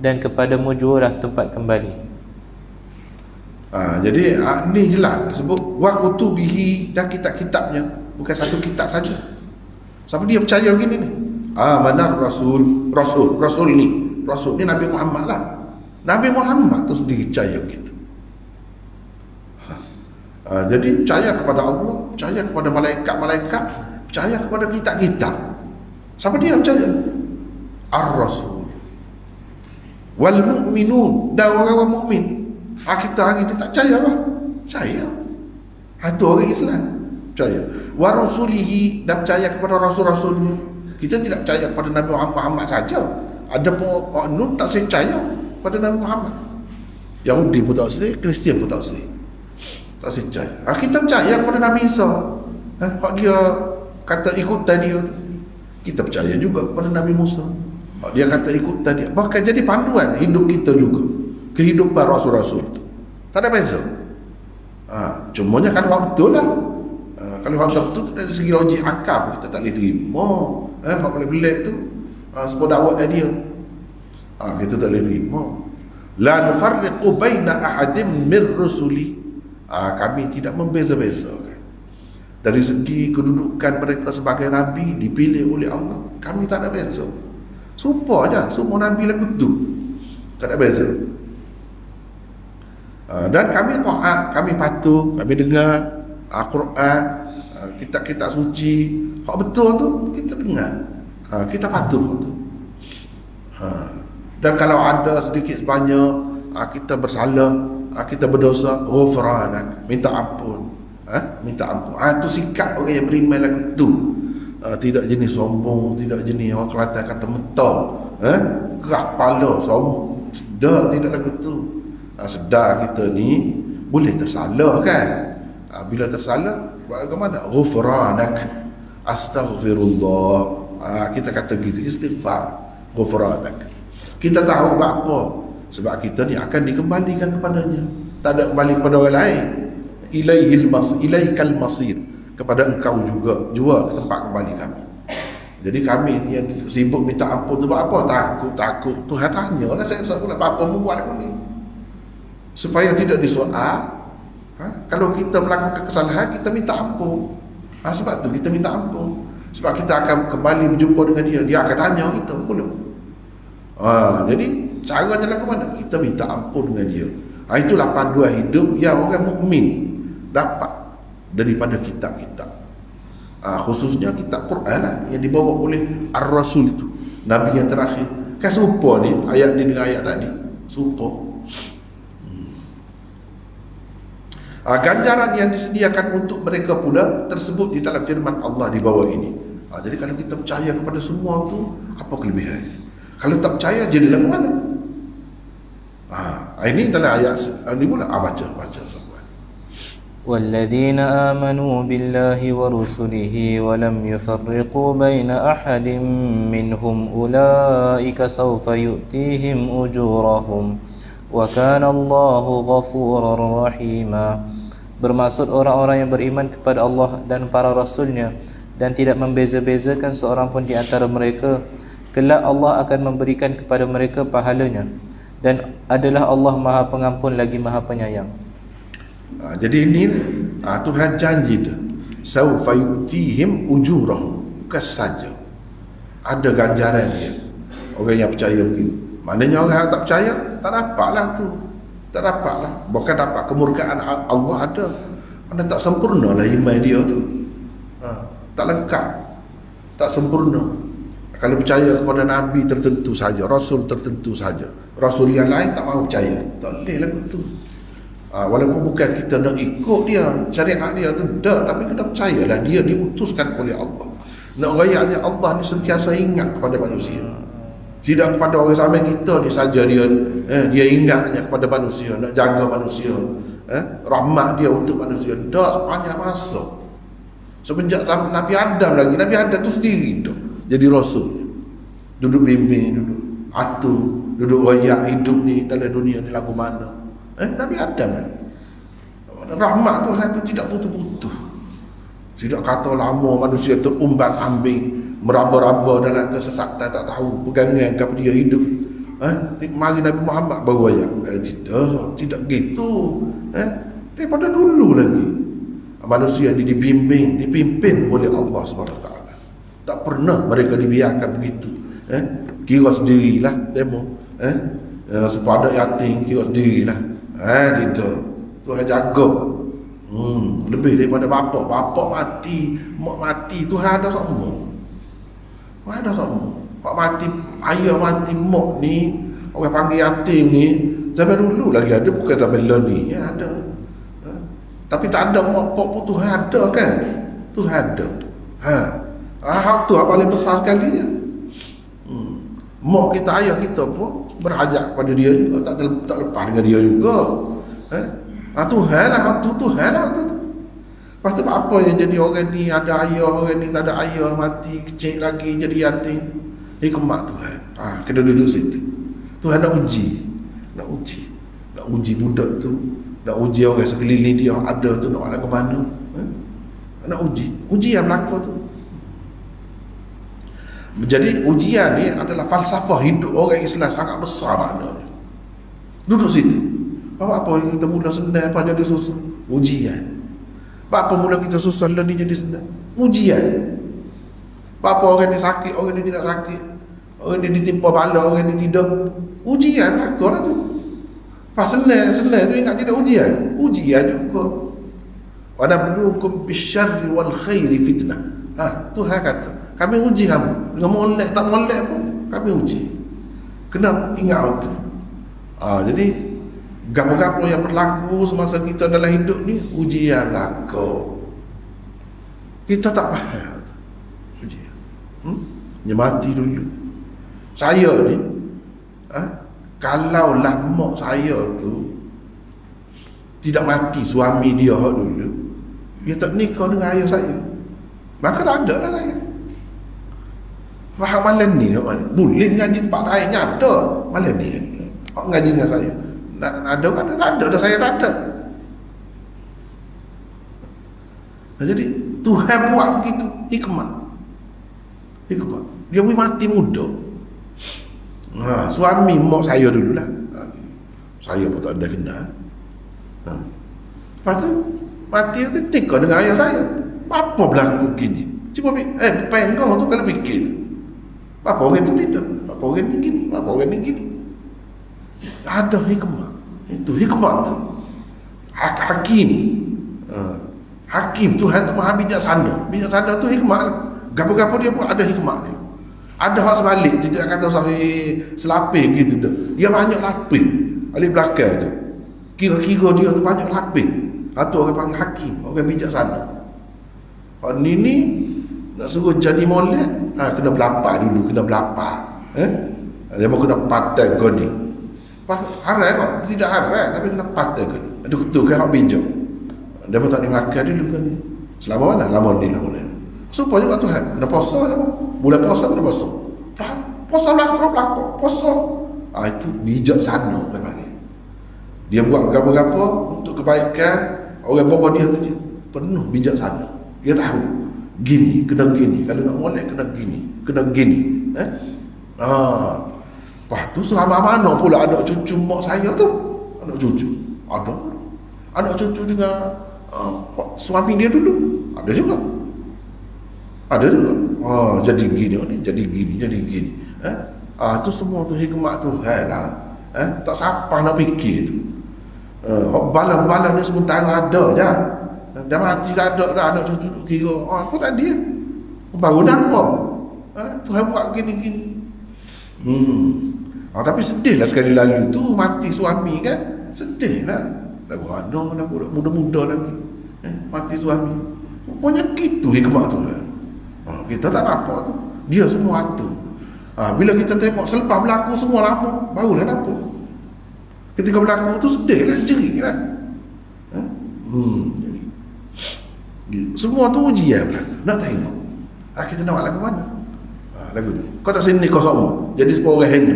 dan kepadamu jualah tempat kembali. Jadi ini jelas sebut wa kutubihi dan kitab-kitabnya. Bukan satu kitab saja. Siapa dia percaya gini ni? Manar Rasul ni Nabi Muhammad lah. Nabi Muhammad tu sendiri percaya gitu. Jadi percaya kepada Allah, percaya kepada malaikat-malaikat, percaya kepada kitab-kitab. Siapa dia percaya? Ar-Rasul wal mu'minun, dan orang-orang mukmin. Kita hari ni tak percaya lah. Percaya. Itu orang Islam. Percaya. Wa rasulihi, dan percaya kepada rasul-rasulnya. Kita tidak percaya kepada Nabi Muhammad saja. Ada pun orang tak percaya pada Nabi Muhammad. Yahudi pun tak percaya, Kristian pun tak percaya. Tak percaya. Kita percaya kepada Nabi Isa. Hak dia kata ikutan dia tu. Kita percaya juga kepada Nabi Musa. Dia kata ikutan dia. Bahkan jadi panduan hidup kita juga. Kehidupan Rasul-Rasul tu. Tak ada beza. Cumanya kalau hak betul lah. Kalau hak betul tu dari segi logik akal kita tak boleh terima. Hak boleh belik tu sebab dakwah dia. Kita tak boleh terima. La nufarriqu baina ahadim min rusuli. Kami tidak membeza-bezakan. Dari segi kedudukan mereka sebagai Nabi dipilih oleh Allah, kami tak ada beza. Serupa je, semua Nabi lagu tu. Tak ada beza. Dan kami taat, kami patuh, kami dengar Al-Quran, kitab-kitab suci. Hak betul tu kita dengar, kita patuh tu. Dan kalau ada sedikit sebanyak kita bersalah, kita berdosa, ghufranak, minta ampun. Minta ampun. Itu sikap orang yang beriman lagu tu. Tidak jenis sombong, tidak jenis orang Kelantan kata mentah, kerak kepala, sombong. Tidak lagu tu. Sedar kita ni boleh tersalah kan. Bila tersalah, bagaimana? Ghufranak, astaghfirullah. Kita kata gitu, istighfar, ghufranak. Kita tahu apa? Sebab kita ni akan dikembalikan kepadanya. Tak ada kembali kepada orang lain. Ilaikal masir, kepada engkau juga tempat kembali kami. Jadi kami yang sibuk minta ampun tu buat apa? Takut Tuhan tanyalah saya pula apa mu buat aku ni, supaya tidak disoal. Kalau kita melakukan kesalahan kita minta ampun. Sebab tu kita minta ampun, sebab kita akan kembali berjumpa dengan dia akan tanya kita pula. Jadi cara jalan ke mana? Kita minta ampun dengan dia. Itulah panduan hidup yang orang mukmin dapat daripada kitab-kitab, khususnya kitab Quran yang dibawa oleh Ar-Rasul itu, Nabi yang terakhir. Kan serupa ni ayat ni dengan ayat tadi, serupa. Ganjaran yang disediakan untuk mereka pula tersebut di dalam firman Allah di bawah ini. Jadi kalau kita percaya kepada semua tu, apa kelebihan? Kalau tak percaya jadilah ke mana? Ini dalam ayat ini pula. Baca semua. والذين آمنوا بالله ورسله ولم يفرقوا بين أحد منهم أولئك سوف يؤتيهم أجورهم وكان الله غفورا رحيما. Bermaksud orang-orang yang beriman kepada Allah dan para Rasulnya dan tidak membeza-bezakan seorang pun di antara mereka, kelak Allah akan memberikan kepada mereka pahalanya, dan adalah Allah Maha Pengampun lagi Maha Penyayang. Jadi ini Tuhan janji dah, saufa yu'tihim ujurahum. Bukan saja ada ganjaran dia orang yang percaya begini. Maknanya orang yang tak percaya tak dapatlah tu. Tak dapatlah. Bukan dapat kemurkaan Allah ada. Mana tak sempurna lah iman dia tu. Tak lengkap, tak sempurna. Kalau percaya kepada Nabi tertentu saja, Rasul tertentu saja, Rasul yang lain tak mahu percaya, tak boleh lah begitu. Walaupun bukan kita nak ikut dia, syariat dia tu dah, tapi kita percayalah dia diutuskan oleh Allah. Nak rayaknya Allah ni sentiasa ingat kepada manusia. Tidak kepada orang samai kita ni saja dia ingatnya kepada manusia, nak jaga manusia, rahmat dia untuk manusia. Dah sepanjang masa. Semenjak Nabi Adam lagi, Nabi Adam tu sendiri dah jadi Rasul. Duduk bimbing, duduk atur, duduk rayak hidup ni dalam dunia ni lagu mana. Nabi Adam ni. Rahmat Tuhan tu tidak putus-putus. Tidak kata lama manusia terumban ambing, meraba-raba dalam kesesatan, tak tahu pegangan kepada dia hidup. Mari Nabi Muhammad baru ayat. Tidak gitu. Daripada dulu lagi manusia ni dipimpin oleh Allah SWT. Tak pernah mereka dibiarkan begitu. Kira sendirilah demo. Sepada yatim kira sendirilah. Tidak. Tuhan jaga. Lebih daripada bapa mati, mak mati, Tuhan ada semua. Tuhan ada semua. Pak mati, ayah mati, mak ni, orang panggil yatim ni, zaman dulu lagi ada, bukan zaman ni. Ada. Tapi tak ada mak pak pun Tuhan ada kan? Tuhan ada. Hak tu apa paling besar sekali ya. Mak kita, ayah kita pun berhajat pada dia juga, tak lepas dengan dia juga. Tuhan lah, Tuhan lah tu. Lepas tu apa yang jadi orang ni ada ayah, orang ni tak ada ayah, mati kecil lagi jadi yatim. Hikmat Tuhan. Kena duduk situ. Tuhan nak uji. Nak uji budak tu, nak uji orang sekeliling dia ada tu nak ala ke mana. Nak uji yang berlaku tu. Jadi ujian ni adalah falsafah hidup orang Islam sangat besar maknanya. Duduk situ. Apa kita mula senang, apa jadi susah? Ujian. Apa mula kita susah, lalu ni jadi senang? Ujian. Apa orang ni sakit, orang ni tidak sakit, orang ni ditimpa bala, orang ni tidak. Ujian lah kau lah tu. Pas senang tu ingat tidak ujian. Ujian juga. Wa nabluukum bisyarri wal khairi fitnah. Tuhan kata, kami uji kamu. Dengan molek tak molek pun kami uji. Kena ingat tu. Jadi gapo-gapo yang berlaku semasa kita dalam hidup ni ujian berlaku. Kita tak faham ujian. Mati dulu. Saya ni kalau lah mak saya tu tidak mati suami dia dulu, dia tak nikah dengan ayah saya, maka tak ada lah saya. Faham malam ni boleh ngaji tempat lain ada malam ni ngaji dengan saya. Ada kan? Tak ada dah, saya tak ada. Jadi Tuhan buat begitu. Hikmat. Dia boleh mati muda. Suami mak saya dululah. Saya pun tak ada kenal. Lepas tu mati tu nikah dengan ayah saya. Apa berlaku gini? Cuba penggong tu kalau fikir. Apa orang tu tidak? Apa orang ni gini? Apa orang ni gini? Ada hikmah. Itu hikmah tu. Hakim. Hakim Tuhan tu maha bijaksana. Bijaksana tu hikmah. Gapo-gapo dia pun ada hikmah dia. Ada hak sebalik tu, dia kata sampai selapis gitu dah. Dia banyak lapis. Alik belakang tu. Kira-kira dia tu banyak lapis. Itu orang panggil hakim, orang bijaksana. Kalau ni nak suruh jadi molek, kena belapar dulu, kena belapar. Dia mau kena patah kau ni. Haram kok, tidak haram tapi kena patah kau ni. Ada ketua kan hak bijak. Dia pun tak ni makan dulu kan. Selama mana? Lama ni. Supaya juga Tuhan, kena puasa je pun. Bulan puasa kena puasa. Puasa belakang. Puasa. Itu bijaksana dia panggil. Dia buat apa-apa untuk kebaikan orang bawah dia tu je. Penuh bijaksana. Dia tahu gini, kena gini. Kalau nak molek kena gini, kena gini. Lepas tu selama mana pula anak cucu mak saya tu? Anak cucu. Ada pula. Anak cucu dengan suami dia dulu. Ada juga. Jadi gini. Itu semua tu hikmat Tuhan lah. Tak siapa nak fikir tu. Bala-bala ni sementara ada je. Dah mati tak ada dah anak cucu duk kira. Apa tadi? Baru nampak. Tuhan buat gini. Tapi sedih lah sekali lalu tu mati suami kan. Sedih lah. Lagu anak muda-muda lagi. Mati suami. Rupanya gitu hikmat Tuhan. Kita tak nampak tu. Dia semua tu. Bila kita tengok selepas berlaku semua lama, barulah nampak. Ketika berlaku tu sedih lah, jerit lah. Semua tu ujian berlaku. Nak tengok. Kita nak buat lagu mana? Lagu ni. Kau tak sini nikah sama. Jadi sepuluh orang Hindu.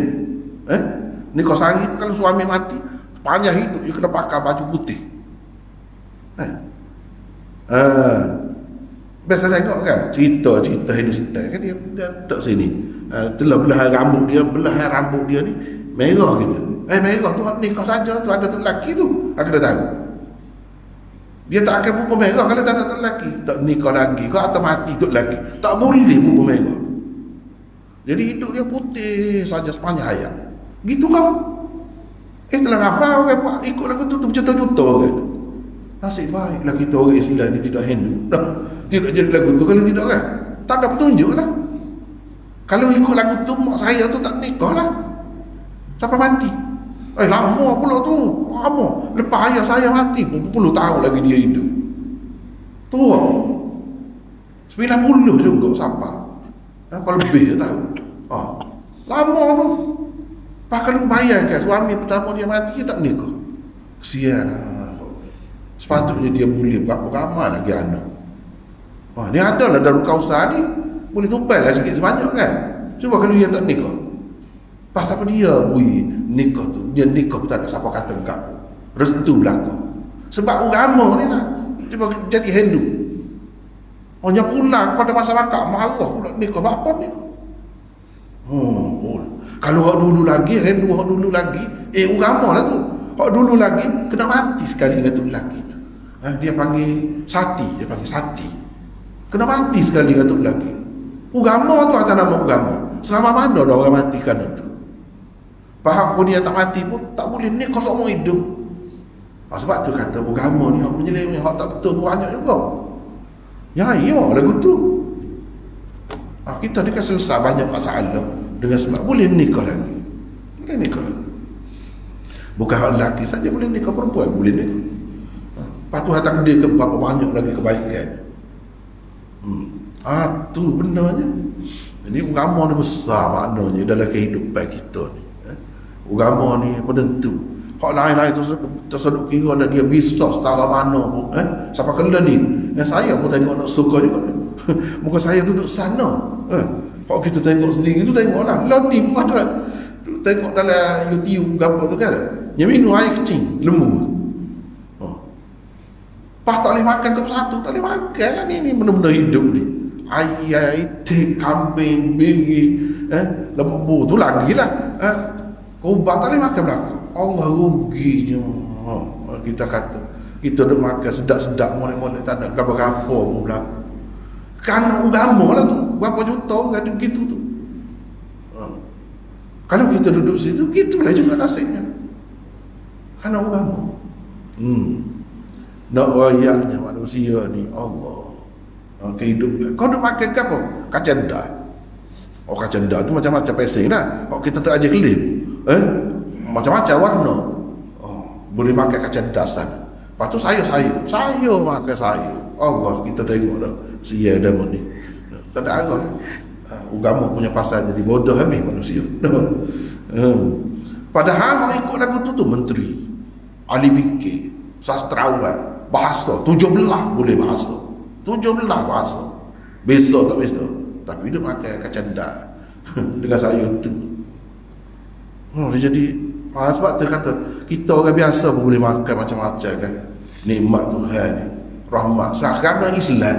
Nikah sehari kalau suami mati, panjang hidup dia kena pakai baju putih. Biasa tengok kan cerita Hindustan kan dia tak sini. Belahan rambut dia ni merah gitu. Merah tu nikah saja tu ada tu lelaki tu. Aku dah tahu. Dia tak akan bubuh merah kalau tak ada tu lelaki. Tak nikah lagi. Kau atau mati tu lelaki. Tak boleh bubuh merah. Jadi hidup dia putih saja sepanjang hayat. Gitu kau. Telah apa orang buat ikut lagu tu berjuta-juta kan. Nasib baiklah kita orang Islam ni tidak Hindu. Tidak jadi lagu tu kalau tidak kan. Tak ada petunjuk lah. Kalau ikut lagu tu mak saya tu tak nikah lah. Sampai mati. Lama pula tu. Lama. Lepas ayah saya mati pun 10 tahun lagi dia hidup. Tua. 90 juga siapa. Kalau lebih tahu. Lama tu. Bahkan lu bayangkan suami pertama dia mati dia tak nikah. Kesian lah. Sepatutnya dia boleh berapa ramai lagi anak. Ni ada lah dalam kausa ni, boleh tumpah lah sikit sebanyak kan. Cuba kalau dia tak nikah, pasal apa dia bui nikah tu? Dia nikah pun tak ada siapa kata engkau restu berlaku. Sebab agama ni lah. Cuba jadi Hindu, hanya pulang pada masyarakat marah pula nikah. Apa nikah? Kalau hak dulu lagi, Hindu hak dulu lagi, agama lah tu. Hak dulu lagi kena mati sekali dengan tu lelaki tu. Dia panggil sati, kena mati sekali dengan tu lelaki. Agama tu atas nama agama. Selama mana dah orang mati kerana tu? Faham pun dia tak mati pun tak boleh nikah seumur hidup. Sebab tu kata agama ni hak menyeleweng, hak tak betul pun banyak juga. Ya lagu tu. Kita ni kan selesai banyak masalah dengan sebab boleh nikah lagi. Boleh nikah lagi. Bukan hak lelaki saja boleh nikah, perempuan boleh nikah. Patuh datang dia ke berapa banyak lagi kebaikan. Tu benarnya. Jadi agama ni besar maknanya dalam kehidupan kita ni. Agama ni penentu. Hak lain-lain tersebut kira lah dia bisa setara mana pun. Siapa kena ni? Saya pun tengok nak suka juga. Muka saya duduk sana. Hak kita tengok sendiri tu tengoklah. Lah ni pun ada. Tengok dalam YouTube apa tu kan. Yang minum air kecil, lembu. Pas tak boleh makan ke satu, tak boleh makan lah ni benda-benda hidup ni. Ayam, itik, kambing, biri, lembu tu lagi lah. Kubah tak boleh makan belakang. Allah ruginya. Kita kata kita dah makan sedap-sedap, molek-molek tak ada gapo-gapo pun belakang. Kerana agama lah tu. Berapa juta orang ada begitu tu. Kalau kita duduk situ, gitulah juga nasibnya. Kerana agama. Nak rayaknya manusia ni Allah. Kehidupan. Kau duk makan ke apa? Kacang dah. Kacang dah tu macam-macam pesing lah. Kita tak aja kelip. Macam-macam warna. Boleh makan kacang dah sana. Lepas tu sayur makan sayur. Allah, kita tengok dah sia dah ni. Tak ada arah. Agama punya pasal jadi bodoh habis manusia. Padahal orang ikut lagu tu menteri, ahli fikir, sastrawan, bahasa 17 boleh bahasa. 17 bahasa. Besok tak besok. Tapi dia makan kacang dah dengan sayur tu. Dia jadi sebab tu kata kita orang biasa pun boleh makan macam-macam kan. Nikmat Tuhan ni, rahmat kerana Islam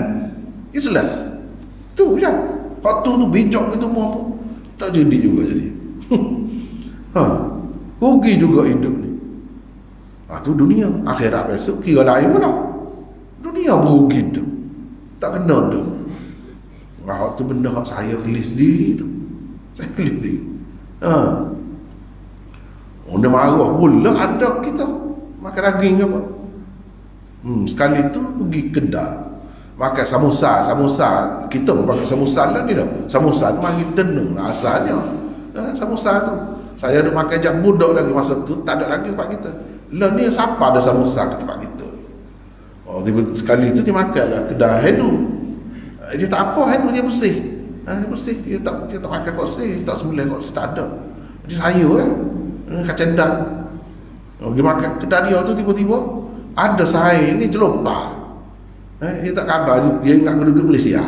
tu je. Hak tu bijak kita semua pun tak jadi juga jadi. Rugi juga hidup ni. Tu dunia. Akhirat besok kira lain pun tak. Dunia rugi tu. Tak kena tu. Hak tu benda hak saya kelih sendiri tu. Saya kelih sendiri. Dia marah pula ada kita makan daging ke apa. Sekali tu pergi kedai makan samosa. Kita pun pakai samosa lah ni dah. Samosa tu mari tenung lah asalnya. Samosa tu saya ada makan jak budak lagi masa tu, tak ada lagi tempat kita. Lah ni siapa ada samosa ke tempat kita. Sekali tu dia makan lah kedai Hindu. Dia tak apa, Hindu dia bersih. Bersih, dia tak makan kat bersih, tak sembelih kat bersih, tak ada. Dia sayur kacang dah. Dia makan kedai dia tu tiba-tiba ada sahih ni celopah. Dia tak khabar, dia ingat duduk Malaysia.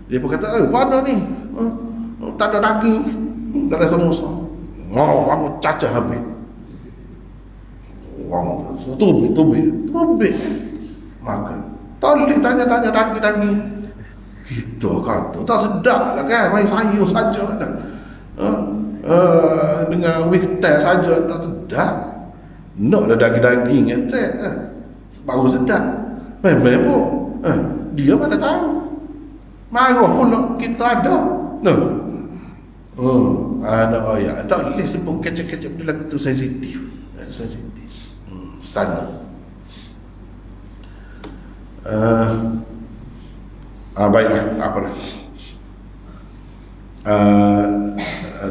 Dia pun kata, mana ni? Tak ada daging, tak ada samosa. Aku cacah habis. Tubik makan. Tak boleh tanya-tanya daging-daging. Kita kata tak sedap lah kan, main sayur saja dah. Dengan wiftai saja tak sedap. Nak dah daging-daging etek baru sedap. Memang pun dia mana tahu. Marah pula kita ada. Anak ayah tak boleh sebut kecap-kecap dia lagu tu sensitif. Sana. Baiklah, tak apalah.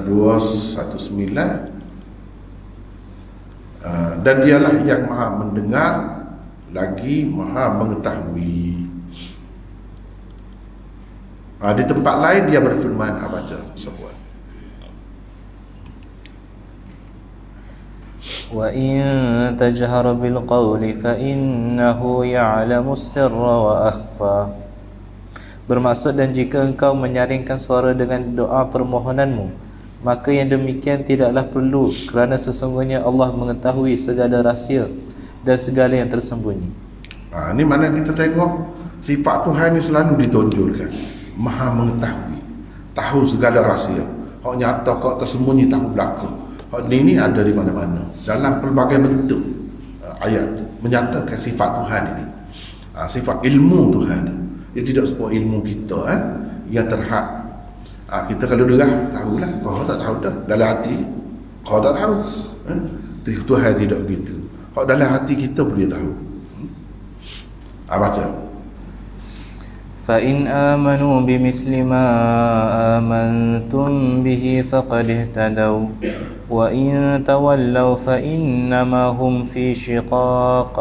219 dan dialah yang maha mendengar lagi maha mengetahui. Di tempat lain dia berfirman, baca sebuah وإن تجهر بالقول فإنه يعلم السر وأخفى. Bermaksud, dan jika engkau menyaringkan suara dengan doa permohonanmu, maka yang demikian tidaklah perlu, kerana sesungguhnya Allah mengetahui segala rahsia dan segala yang tersembunyi. Ini mana kita tengok sifat Tuhan ni selalu ditonjolkan. Maha mengetahui, tahu segala rahsia. Hak nyata, hak tersembunyi, tahu belaka. Hak ni ada di mana-mana dalam pelbagai bentuk. Ayat tu menyatakan sifat Tuhan ini. Sifat ilmu Tuhan tu. Dia tidak sebut ilmu kita yang terhad. Kita kalau derah tahulah, kau tak tahu dah. Dalam hati kau tak tahu. Tuhan tidak begitu. Hak dalam hati kita boleh tahu. Baca. فإن آمنوا بمثل ما آمنتم به فقد اهتدوا وإن تولوا فإنما هم في شقاق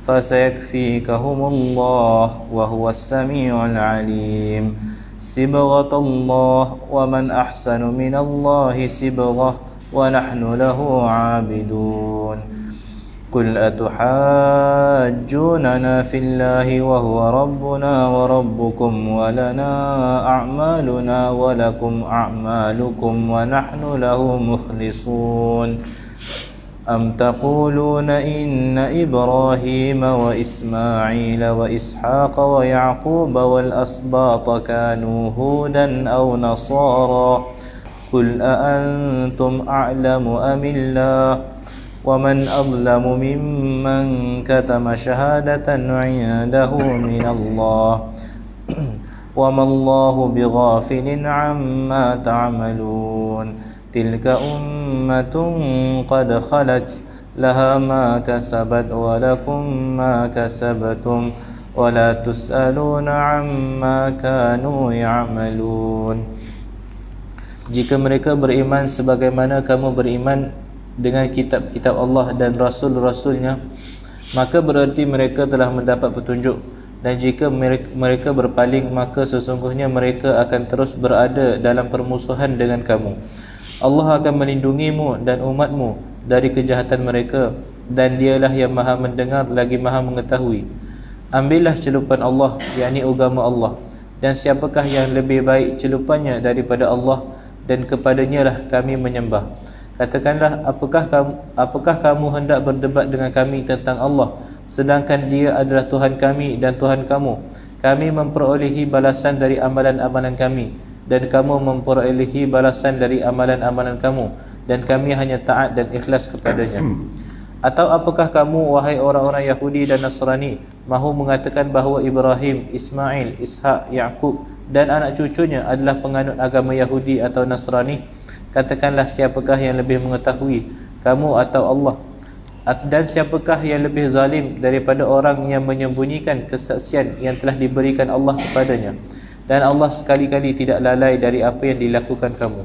فسيكفيكهم الله وهو السميع العليم صبغة الله ومن أحسن من الله صبغة ونحن له عابدون قل أتحاجوننا في الله وهو ربنا وربكم ولنا أعمالنا ولكم أعمالكم ونحن له مخلصون أم تقولون إن إبراهيم وإسماعيل وإسحاق ويعقوب والأسباط كانوا هودا أو نصارى قل أأنتم أعلم أم الله ومن أظلم ممن كتم شهادة عنده من الله وما الله بغافل عما تعملون تلك أمة قد خلت لها ما كسبت ولكم ما كسبتم ولا تسألون عما كانوا يعملون. Jika mereka beriman sebagaimana kamu beriman dengan kitab-kitab Allah dan Rasul-Rasulnya, maka berarti mereka telah mendapat petunjuk. Dan jika mereka berpaling, maka sesungguhnya mereka akan terus berada dalam permusuhan dengan kamu. Allah akan melindungimu dan umatmu dari kejahatan mereka, dan dialah yang maha mendengar lagi maha mengetahui. Ambillah celupan Allah, yakni agama Allah, dan siapakah yang lebih baik celupannya daripada Allah, dan kepadanya lah kami menyembah. Katakanlah, apakah kamu hendak berdebat dengan kami tentang Allah, sedangkan Dia adalah Tuhan kami dan Tuhan kamu? Kami memperolehi balasan dari amalan-amalan kami, dan kamu memperolehi balasan dari amalan-amalan kamu, dan kami hanya taat dan ikhlas kepadanya. Atau apakah kamu, wahai orang-orang Yahudi dan Nasrani, mahu mengatakan bahawa Ibrahim, Ismail, Ishak, Yaqub dan anak cucunya adalah penganut agama Yahudi atau Nasrani? Katakanlah, siapakah yang lebih mengetahui, kamu atau Allah? Dan siapakah yang lebih zalim daripada orang yang menyembunyikan kesaksian yang telah diberikan Allah kepadanya? Dan Allah sekali-kali tidak lalai dari apa yang dilakukan kamu.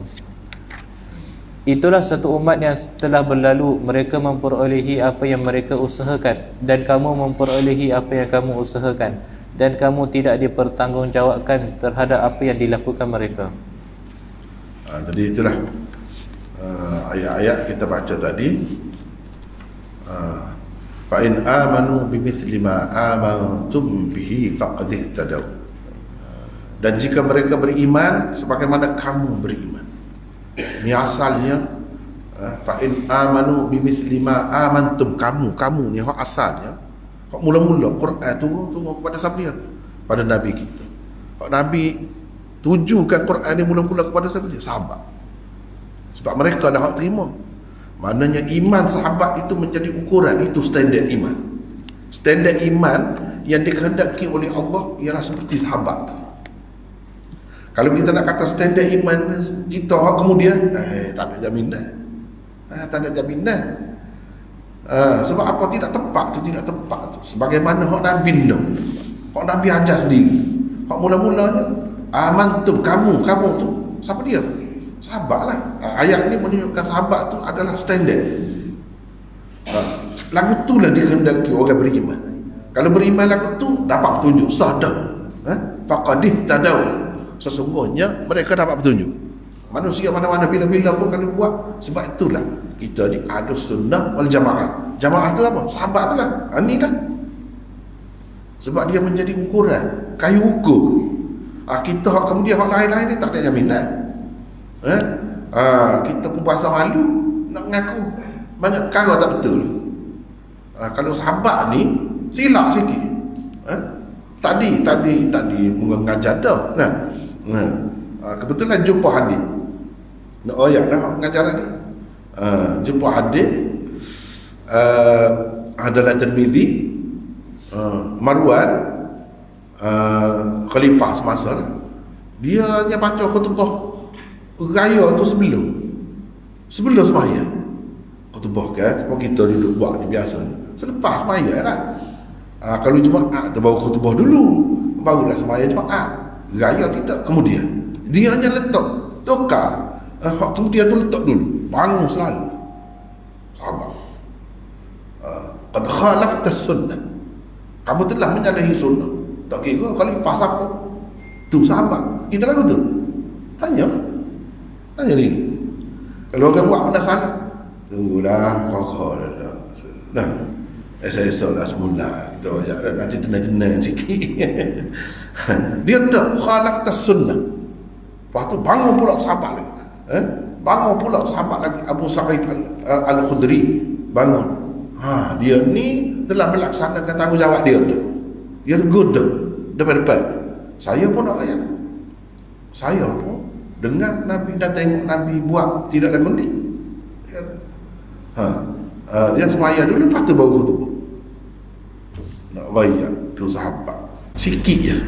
Itulah satu umat yang telah berlalu, mereka memperolehi apa yang mereka usahakan, dan kamu memperolehi apa yang kamu usahakan, dan kamu tidak dipertanggungjawabkan terhadap apa yang dilakukan mereka. Jadi itulah ayat-ayat kita baca tadi. Fa in amanu bimithli ma amantum bihi faqad ihtadaw. Dan jika mereka beriman sebagaimana kamu beriman. Ini asalnya fa in amanu bimithli ma amantum, kamu ni hak asalnya. Hak mula-mula Quran turun kepada siapa dia? Pada nabi kita. Hak nabi tujukan Quran ni mula-mula kepada siapa dia? Sahabat. Sebab mereka dah hak terima. Maknanya iman sahabat itu menjadi ukuran, itu standard iman. Standard iman yang dikehendaki oleh Allah ialah seperti sahabat. Kalau kita nak kata standard iman kita kemudian tak ada jaminan. Tak ada jaminan. Sebab apa? Tidak tepat tu, tidak tepat tu. Sebagaimana hak Nabi nak. Hak Nabi ajar sendiri. Hak mula-mulanya amantum, kamu tu siapa dia? Sahabat lah. Ayat ni menunjukkan sahabat tu adalah standard. Lagu tu lah dikehendaki orang beriman. Kalau beriman lagu tu dapat petunjuk, sah dah. Faqadih tadau, sesungguhnya mereka dapat petunjuk. Manusia mana-mana bila-bila pun kalau buat. Sebab itulah kita ni Ahlus Sunnah wal Jamaah. Jamaah tu apa? Sahabat tu lah. Ini dah. Sebab dia menjadi ukuran, kayu ukur. Kita hak kemudian hak lain-lain ni tak ada jaminan. Kita pun puasa malu nak mengaku banyak perkara tak betul. Kalau sahabat ni silap sikit. Tadi mengajar dah. Kebetulan jumpa hadis. Nak ayat lah mengajar tadi. Jumpa hadis adalah Tirmizi, Marwan, khalifah semasa lah. Dia hanya baca khutbah raya tu sebelum semaya. Khutbah kan, sebab kita duduk buat ni biasa. Selepas semaya lah. Kalau Jumaat tu baru khutbah dulu, barulah semaya Jumaat. Raya tidak kemudian. Dia hanya letak tukar. Kemudian tu letak dulu, bangun selalu. Sahabat. Qad khalafta sunnah. Kamu telah menyalahi sunnah. Tak kira khalifah siapa. Tu sahabat. Kita lagu tu. Tanya ni. Kalau orang buat benda salah, tunggulah kau dah. Nah, esok dah semula. Kita ajak dah nanti tenang-tenang sikit. Dia tak khalafta sunnah. Lepas tu bangun pula sahabat lagi. Bangun pula sahabat lagi, Abu Sa'id Al-Khudri bangun. Dia ni telah melaksanakan tanggungjawab dia tu. Dia tegur dah depan-depan. Saya pun nak layan. Saya pun dengar Nabi dan tengok Nabi buat tidak lagu ni. Dia kata, dia semaya dulu, lepas tu baru tu nak bayar tu sahabat. Sikit je.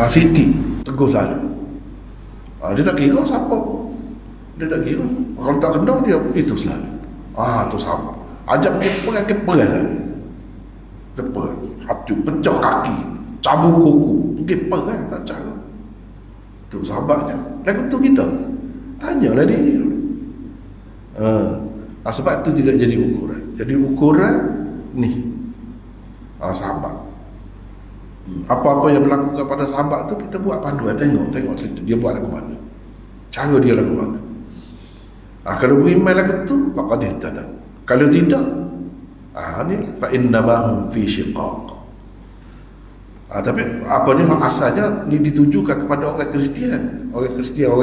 Sikit tegur lalu. Dia tak kira siapa. Dia tak kira. Kalau tak kena dia itu selalu. Tu sahabat. Ajak pergi perang lah. Perang. Hatu pecah kaki, cabut kuku, pergi perang tak cara. Tu sahabatnya. Lagu tu kita. Tanyalah dia dulu. Sebab tu tidak jadi ukuran. Jadi ukuran ni. Sahabat. Apa-apa yang berlaku kepada sahabat tu kita buat panduan, tengok situ dia buat lagu mana, cara dia lagu mana. Kalau beriman lagu tu faqad ihtada. Kalau tidak, ni fa innamahum fi shiqaq. Tapi apa ni asalnya ni ditujukan kepada orang Kristian, orang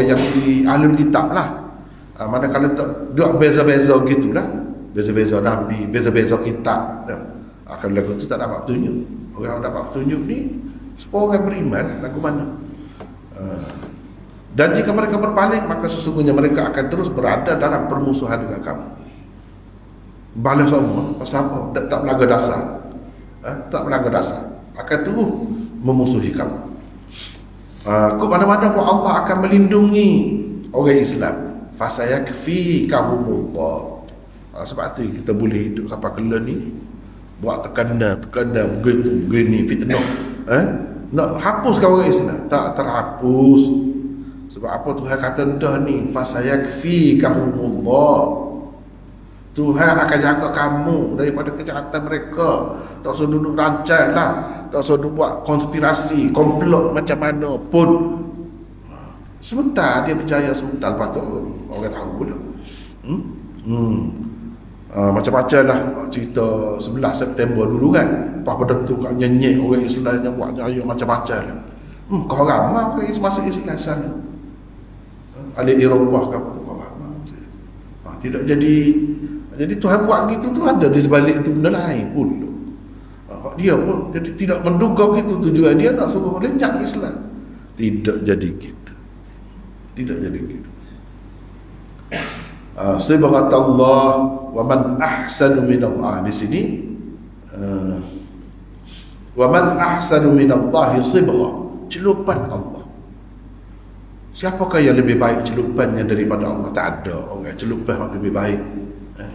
yang di ahlul kitab lah. Manakala tak duk beza-beza gitulah, beza-beza nabi, beza-beza kitab. Kalau lagu tu tak dapat petunjuk. Orang dapat petunjuk ni semua orang beriman lagu mana. Dan jika mereka berpaling, maka sesungguhnya mereka akan terus berada dalam permusuhan dengan kamu. Balas semua. Pasal apa? Tak melanggar dasar. Tak melanggar dasar. Akan terus memusuhi kamu. Ke mana-mana pun Allah akan melindungi orang Islam. Fasayakfikahumullah. Sebab tu kita boleh hidup sampai kelah ni. Buat tekanan begini fitnah. Nak hapuskan orang Islam, tak terhapus. Sebab apa Tuhan kata dah ni, fasayakfikahumullah. Tuhan akan jaga kamu daripada kejahatan mereka. Tak usah duduk rancang lah, tak usah duduk buat konspirasi, komplot macam mana pun. Sebentar dia berjaya, sebentar lepas tu orang tahu pula. Macam-macam lah cerita 11 September dulu kan. Pada tu kat nyenyek orang Islam yang buat jaya macam-macam lah. Kau ramai orang masuk Islam sana, ahli Eropah ke apa, kau ramai. Tidak jadi Tuhan buat gitu tu ada di sebalik itu benda lain pun. Dia pun jadi tidak menduga gitu tujuan dia nak suruh lenyap Islam. Tidak jadi gitu. Tidak jadi gitu. Subhanallah wa man ahsanu minallah. Di sini wa man ahsanu minallahi sibghah, celupan Allah. Siapakah yang lebih baik celupannya daripada Allah? Tak ada orang celupan yang lebih baik.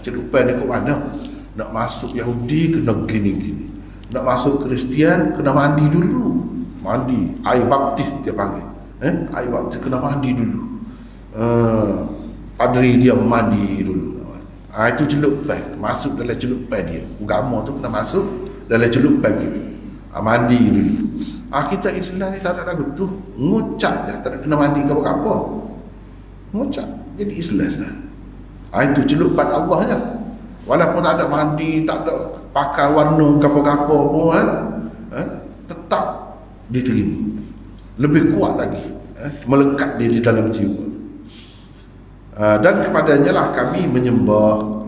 Celupan ni ke mana? Nak masuk Yahudi kena gini-gini, nak masuk Kristian kena mandi dulu. Mandi air baptis dia panggil. Air baptis kena mandi dulu. Padri dia mandi dulu. Itu celupan, masuk dalam celupan dia. Agama tu kena masuk dalam celupan gitu. Mandi dulu. Kita Islam ni tak ada lagu tu, ngucap je, tak ada kena mandi ke apa-apa, ngucap jadi Islam dah. Itu celupan Allah je. Walaupun tak ada mandi, tak ada pakai warna apa-apa pun tetap diterima. Lebih kuat lagi, melekat di dalam jiwa. Dan kepadanya lah kami menyembah.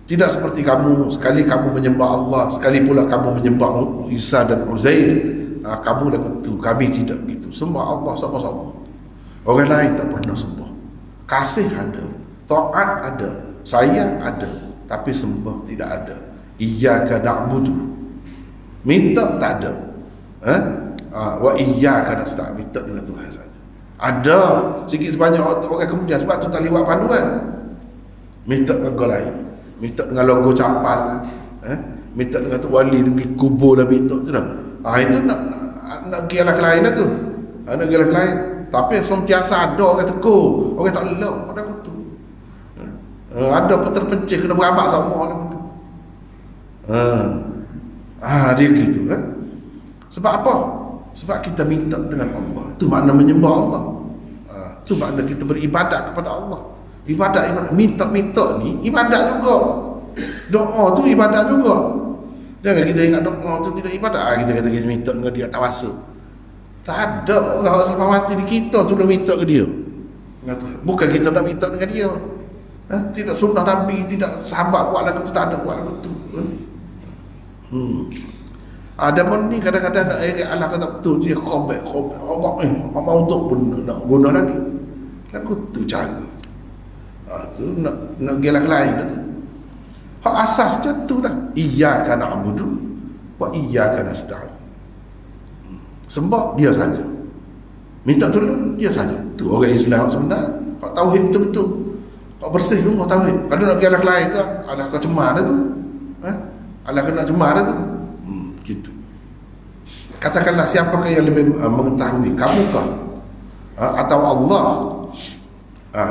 Tidak seperti kamu, sekali kamu menyembah Allah, sekali pula kamu menyembah Isa dan Uzair. Kamu dah begitu, kami tidak begitu. Sembah Allah sama-sama. Orang lain tak pernah sembah. Kasih ada, taat ada, sayang ada, tapi sembah tidak ada. Iyyaka na'budu, minta tak ada. Wa iyyaka nasta'in, minta dengan Tuhan saja. Ada sikit sebanyak orang kemudian, sebab tu tak lewat panduan. Minta dengan orang lain, minta dengan logo capal, minta dengan tu wali tu pergi kubur dah minta tu dah. Itu nak pergi alat lain dah tu. Nak pergi alat lain. Tapi sentiasa ada orang tegur, orang tak lelak pada tu. Ada pun terpencil kena beramak sama lah tu. Dia gitu kan. Sebab apa? Sebab kita minta dengan Allah. Itu makna menyembah Allah. Itu makna kita beribadat kepada Allah. Ibadat minta-minta ni ibadat juga. Doa tu ibadat juga. Jangan kita ingat doa tu tidak ibadat. Kita kata kita minta dengan dia tawasul. Tak ada orang selepas mati ni, kita tu dah minta ke dia. Bukan kita nak minta dengan dia. Tidak sunnah Nabi, tidak sahabat buat lagu tu, tak ada buat lagu tu. Ada pun ni kadang-kadang nak Allah kata betul, dia khobek mau tu pun nak guna lagi. Lagu tu cara. Tu nak gelak lain tu. Hak asas je tu dah. Iyyaka na'budu wa iyyaka nasta'in. Sembah dia saja, minta tolong dia saja. Tu orang Islam sebenar. Hak tauhid betul-betul, hak bersih tu hak tauhid. Kalau nak gelak lain tu, Allah kau cemar dah tu. Allah kena cemar dah tu. Gitu. Katakanlah siapakah yang lebih mengetahui, kamukah atau Allah?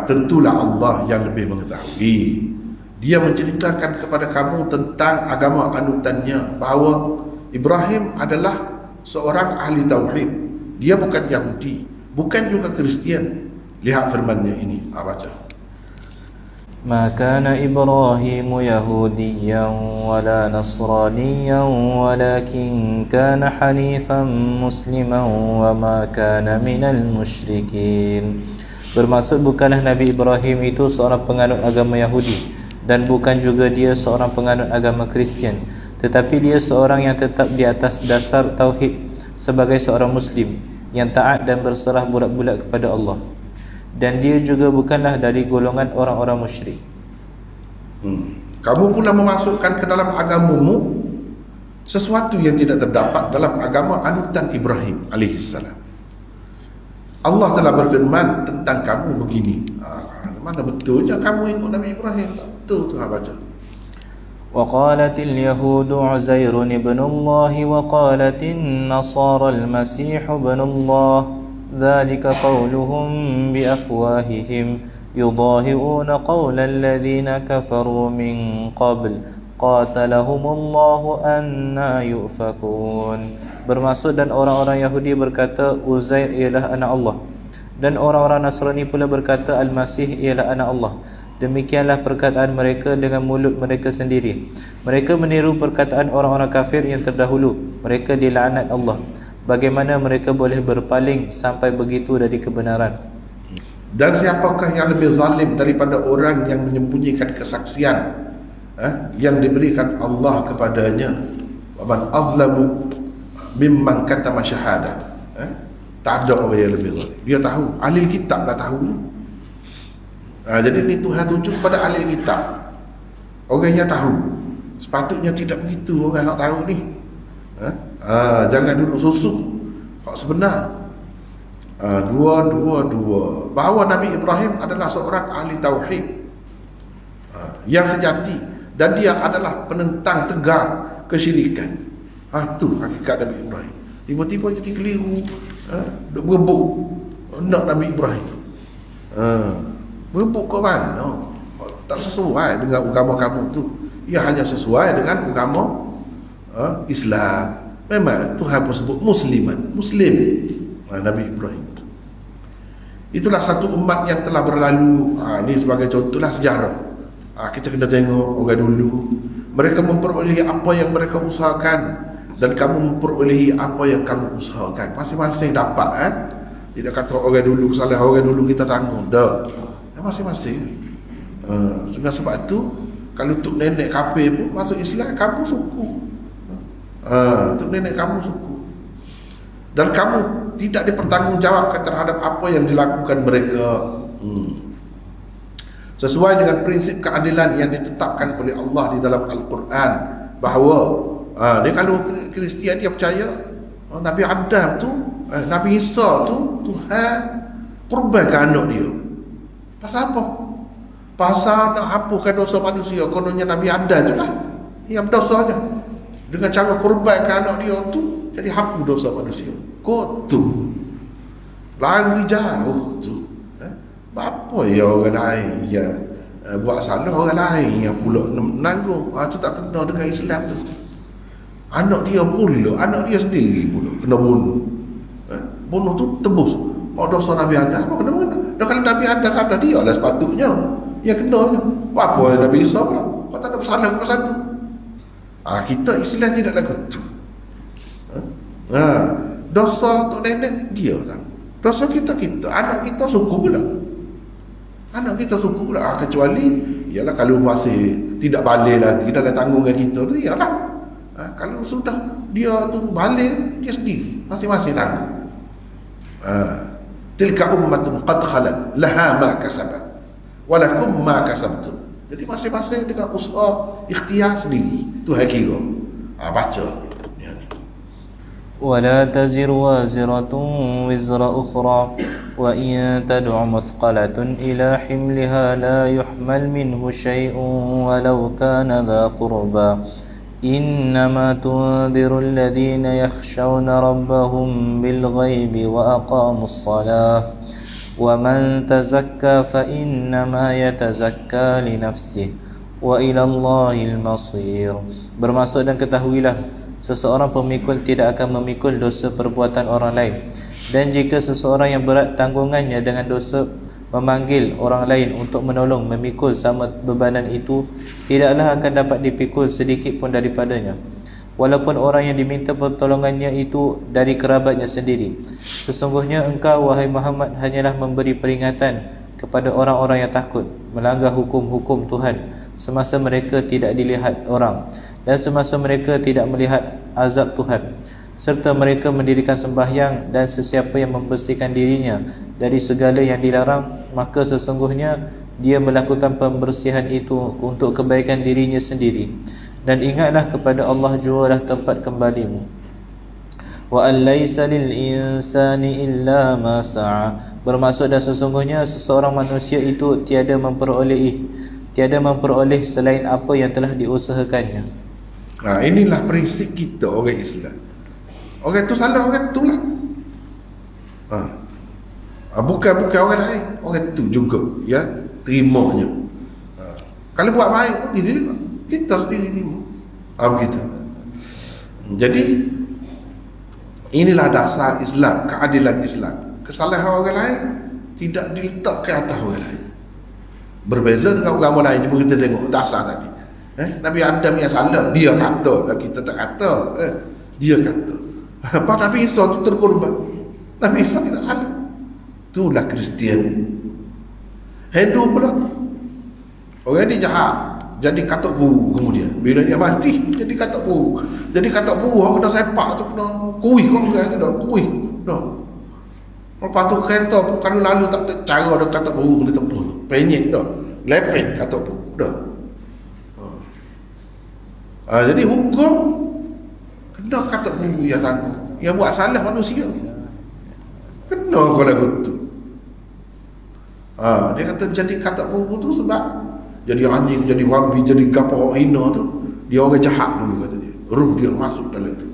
Tentulah Allah yang lebih mengetahui. Dia menceritakan kepada kamu tentang agama anutannya, bahawa Ibrahim adalah seorang ahli tauhid. Dia bukan Yahudi, bukan juga Kristian. Lihat firman-Nya ini, baca. Ma kana Ibrahim Yahudiyan wala Nasraniyan walakin kana hanifan musliman wa ma kana minal musyrikin. Bermaksud bukanlah Nabi Ibrahim itu seorang penganut agama Yahudi, dan bukan juga dia seorang penganut agama Kristian, tetapi dia seorang yang tetap di atas dasar tauhid sebagai seorang Muslim yang taat dan berserah bulat-bulat kepada Allah. Dan dia juga bukanlah dari golongan orang-orang musyrik. Kamu pula memasukkan ke dalam agamamu sesuatu yang tidak terdapat dalam agama anutan Ibrahim alaihissalam. Allah telah berfirman tentang kamu begini. Mana betulnya kamu ikut Nabi Ibrahim? Tak betul tu, baca. وقالت اليهود عزير ابن الله وقالت النصارى المسيح ابن الله ذلك قولهم بأفواههم يضاهئون قول الذين كفروا من قبل قاتلهم الله أنى يؤفكون. Bermaksud, dan orang-orang Yahudi berkata Uzair ialah anak Allah, dan orang-orang Nasrani pula berkata Al-Masih ialah anak Allah. Demikianlah perkataan mereka dengan mulut mereka sendiri. Mereka meniru perkataan orang-orang kafir yang terdahulu. Mereka dilaknat Allah. Bagaimana mereka boleh berpaling sampai begitu dari kebenaran? Dan siapakah yang lebih zalim daripada orang yang menyembunyikan kesaksian yang diberikan Allah kepadanya? Waman azlamu mimman katama syahadah. Tak ada orang yang lebih zalim. Dia tahu, ahli kitab dah tahu. Jadi ni Tuhan tunjuk kepada ahli kitab. Orangnya tahu. Sepatutnya tidak begitu orang yang tahu ni. Jangan duduk susuk. Hak sebenar. Dua. Bahawa Nabi Ibrahim adalah seorang ahli tauhid yang sejati, dan dia adalah penentang tegar kesyirikan. Itu hakikat Nabi Ibrahim. Tiba-tiba jadi keliru, berebut nak Nabi Ibrahim. Berebut ke mana? Tak sesuai dengan agama kamu tu. Ia hanya sesuai dengan agama Islam. Memang Tuhan pun sebut musliman, Muslim, Nabi Ibrahim. Itulah satu umat yang telah berlalu. Ini sebagai contohlah sejarah. Kita kena tengok orang dulu, mereka memperolehi apa yang mereka usahakan, dan kamu memperolehi apa yang kamu usahakan. Masing-masing dapat. Tidak kata orang dulu kesalahan orang dulu kita tanggung. Dah, masing-masing. Dengan sebab itu, kalau tok nenek kafir pun masuk Islam, kamu suku. Tok nenek kamu suku. Dan kamu tidak dipertanggungjawabkan terhadap apa yang dilakukan mereka. Sesuai dengan prinsip keadilan yang ditetapkan oleh Allah di dalam Al-Quran, bahawa dia kalau Kristian dia percaya Nabi Adam tu, Nabi Isa tu Tuhan kurbankan anak dia. Pasal apa? Pasal nak hapuskan dosa manusia. Kononnya Nabi Adam je lah yang berdosanya. Dengan cara kurbankan anak dia tu, jadi hapus dosa manusia. Kau tu lari jauh tu. Apa ya orang lain ya buat salah, orang lain yang pula menanggung. Tu tak kena dengan Islam tu. Anak dia pula, anak dia sendiri pula kena bunuh. Bunuh tu tebus. Dosa Nabi Adam apa kena bunuh? Dan kalau Nabi Adam salah, dia lah sepatutnya yang kena. Apa Nabi Isa pula? Kau tak ada bersalah ke satu? Kita Islam tidak lagu tu. Dosa untuk nenek dia tak. Dosa kita, anak kita suku pula. Anak kita suku pula. Kecuali ialah kalau masih tidak balik lagi dalam tanggungan kita tu, ialah kalau sudah dia tu balik, dia sendiri masing-masing tanggung. Tilka ummatun qad khalat laha ma kasabat wa lakum ma kasabtum. Jadi masing-masing dengan usaha ikhtiar sendiri. Tu kira. Baca ya ni. ولا تزر وازرة وزر أخرى وإن تدع مثقلة إلى حملها لا يحمل منه شيء ولو كان ذا قربى إنما تنذر الذين يخشون ربهم بالغيب وأقاموا الصلاة ومن تزكى فإنما يتزكى لنفسه وإلى الله المصير. Bermaksud dan ketahuilah, seseorang pemikul tidak akan memikul dosa perbuatan orang lain, dan jika seseorang yang berat tanggungannya dengan dosa memanggil orang lain untuk menolong memikul sama bebanan itu, tidaklah akan dapat dipikul sedikit pun daripadanya, walaupun orang yang diminta pertolongannya itu dari kerabatnya sendiri. Sesungguhnya engkau, wahai Muhammad, hanyalah memberi peringatan kepada orang-orang yang takut melanggar hukum-hukum Tuhan semasa mereka tidak dilihat orang, dan semasa mereka tidak melihat azab Tuhan, serta mereka mendirikan sembahyang, dan sesiapa yang membersihkan dirinya dari segala yang dilarang, maka sesungguhnya dia melakukan pembersihan itu untuk kebaikan dirinya sendiri. Dan ingatlah kepada Allah jualah tempat kembalimu. Wa an laisa lil insani illa ma sa'a. Bermaksud dan sesungguhnya seseorang manusia itu tiada memperoleh selain apa yang telah diusahakannya. Inilah prinsip kita orang Islam. Orang tu salah, orang tu lah. Bukan orang lain, orang tu juga ya terimanya. Kalau buat baik pun kita sendiri terima. Begitu. Jadi inilah dasar Islam, keadilan Islam. Kesalahan orang lain tidak diletak ke atas orang lain. Berbeza dengan agama lain. Cuba kita tengok dasar tadi. Nabi Adam yang salah, dia kata, kita tak kata. Dia kata. Apa Nabi Isa itu terkorban? Nabi Isa tidak salah. Itulah Kristian. Hindu pula, orang ni jahat, jadi katuk buru kemudian. Bila dia mati, jadi katuk buru. Jadi katuk buru, kena sepak tu, kena kuih kau kan, kena kuih. Lepas tu kereta pun kalau lalu tak ada cara ada katuk buru boleh tempuh. Penyek dah, lepeng katuk buru dah. Jadi hukum kena katuk buru yang tanggung. Yang buat salah manusia kena kau lagu tu. Dia kata jadi katak buru tu sebab jadi anjing, jadi babi, jadi gapo hina tu, dia orang jahat dulu kata dia. Ruh dia masuk dalam tu.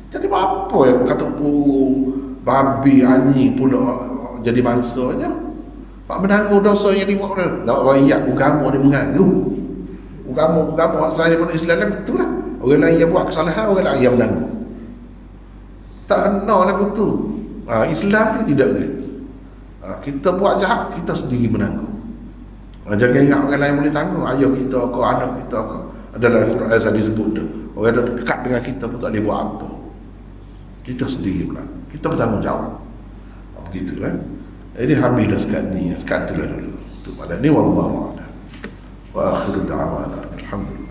Jadi apa yang katak buru, babi, anjing pula jadi mangsanya? Pak menanggung dosa yang dibuat orang. Tak rakyat agama dia mengaku. Agama selain daripada Islam lah betul lah. Orang lain yang buat kesalahan, orang lain yang menanggung. Tak kena lah betul. Islam ni tidak begitu. Kita buat jahat, kita sendiri menanggung. Jangan ingat orang lain boleh tanggung. Ayah kita ke, anak kita ke. Adalah Quran saya disebut dah. Orang yang dekat dengan kita pun tak boleh buat apa. Kita sendiri menanggung. Kita bertanggungjawab. Begitulah. Jadi habis dah sekat ni. Sekat tu lah dulu. Untuk pada ni wallahu a'lam. Wa akhiru da'wana alhamdulillah.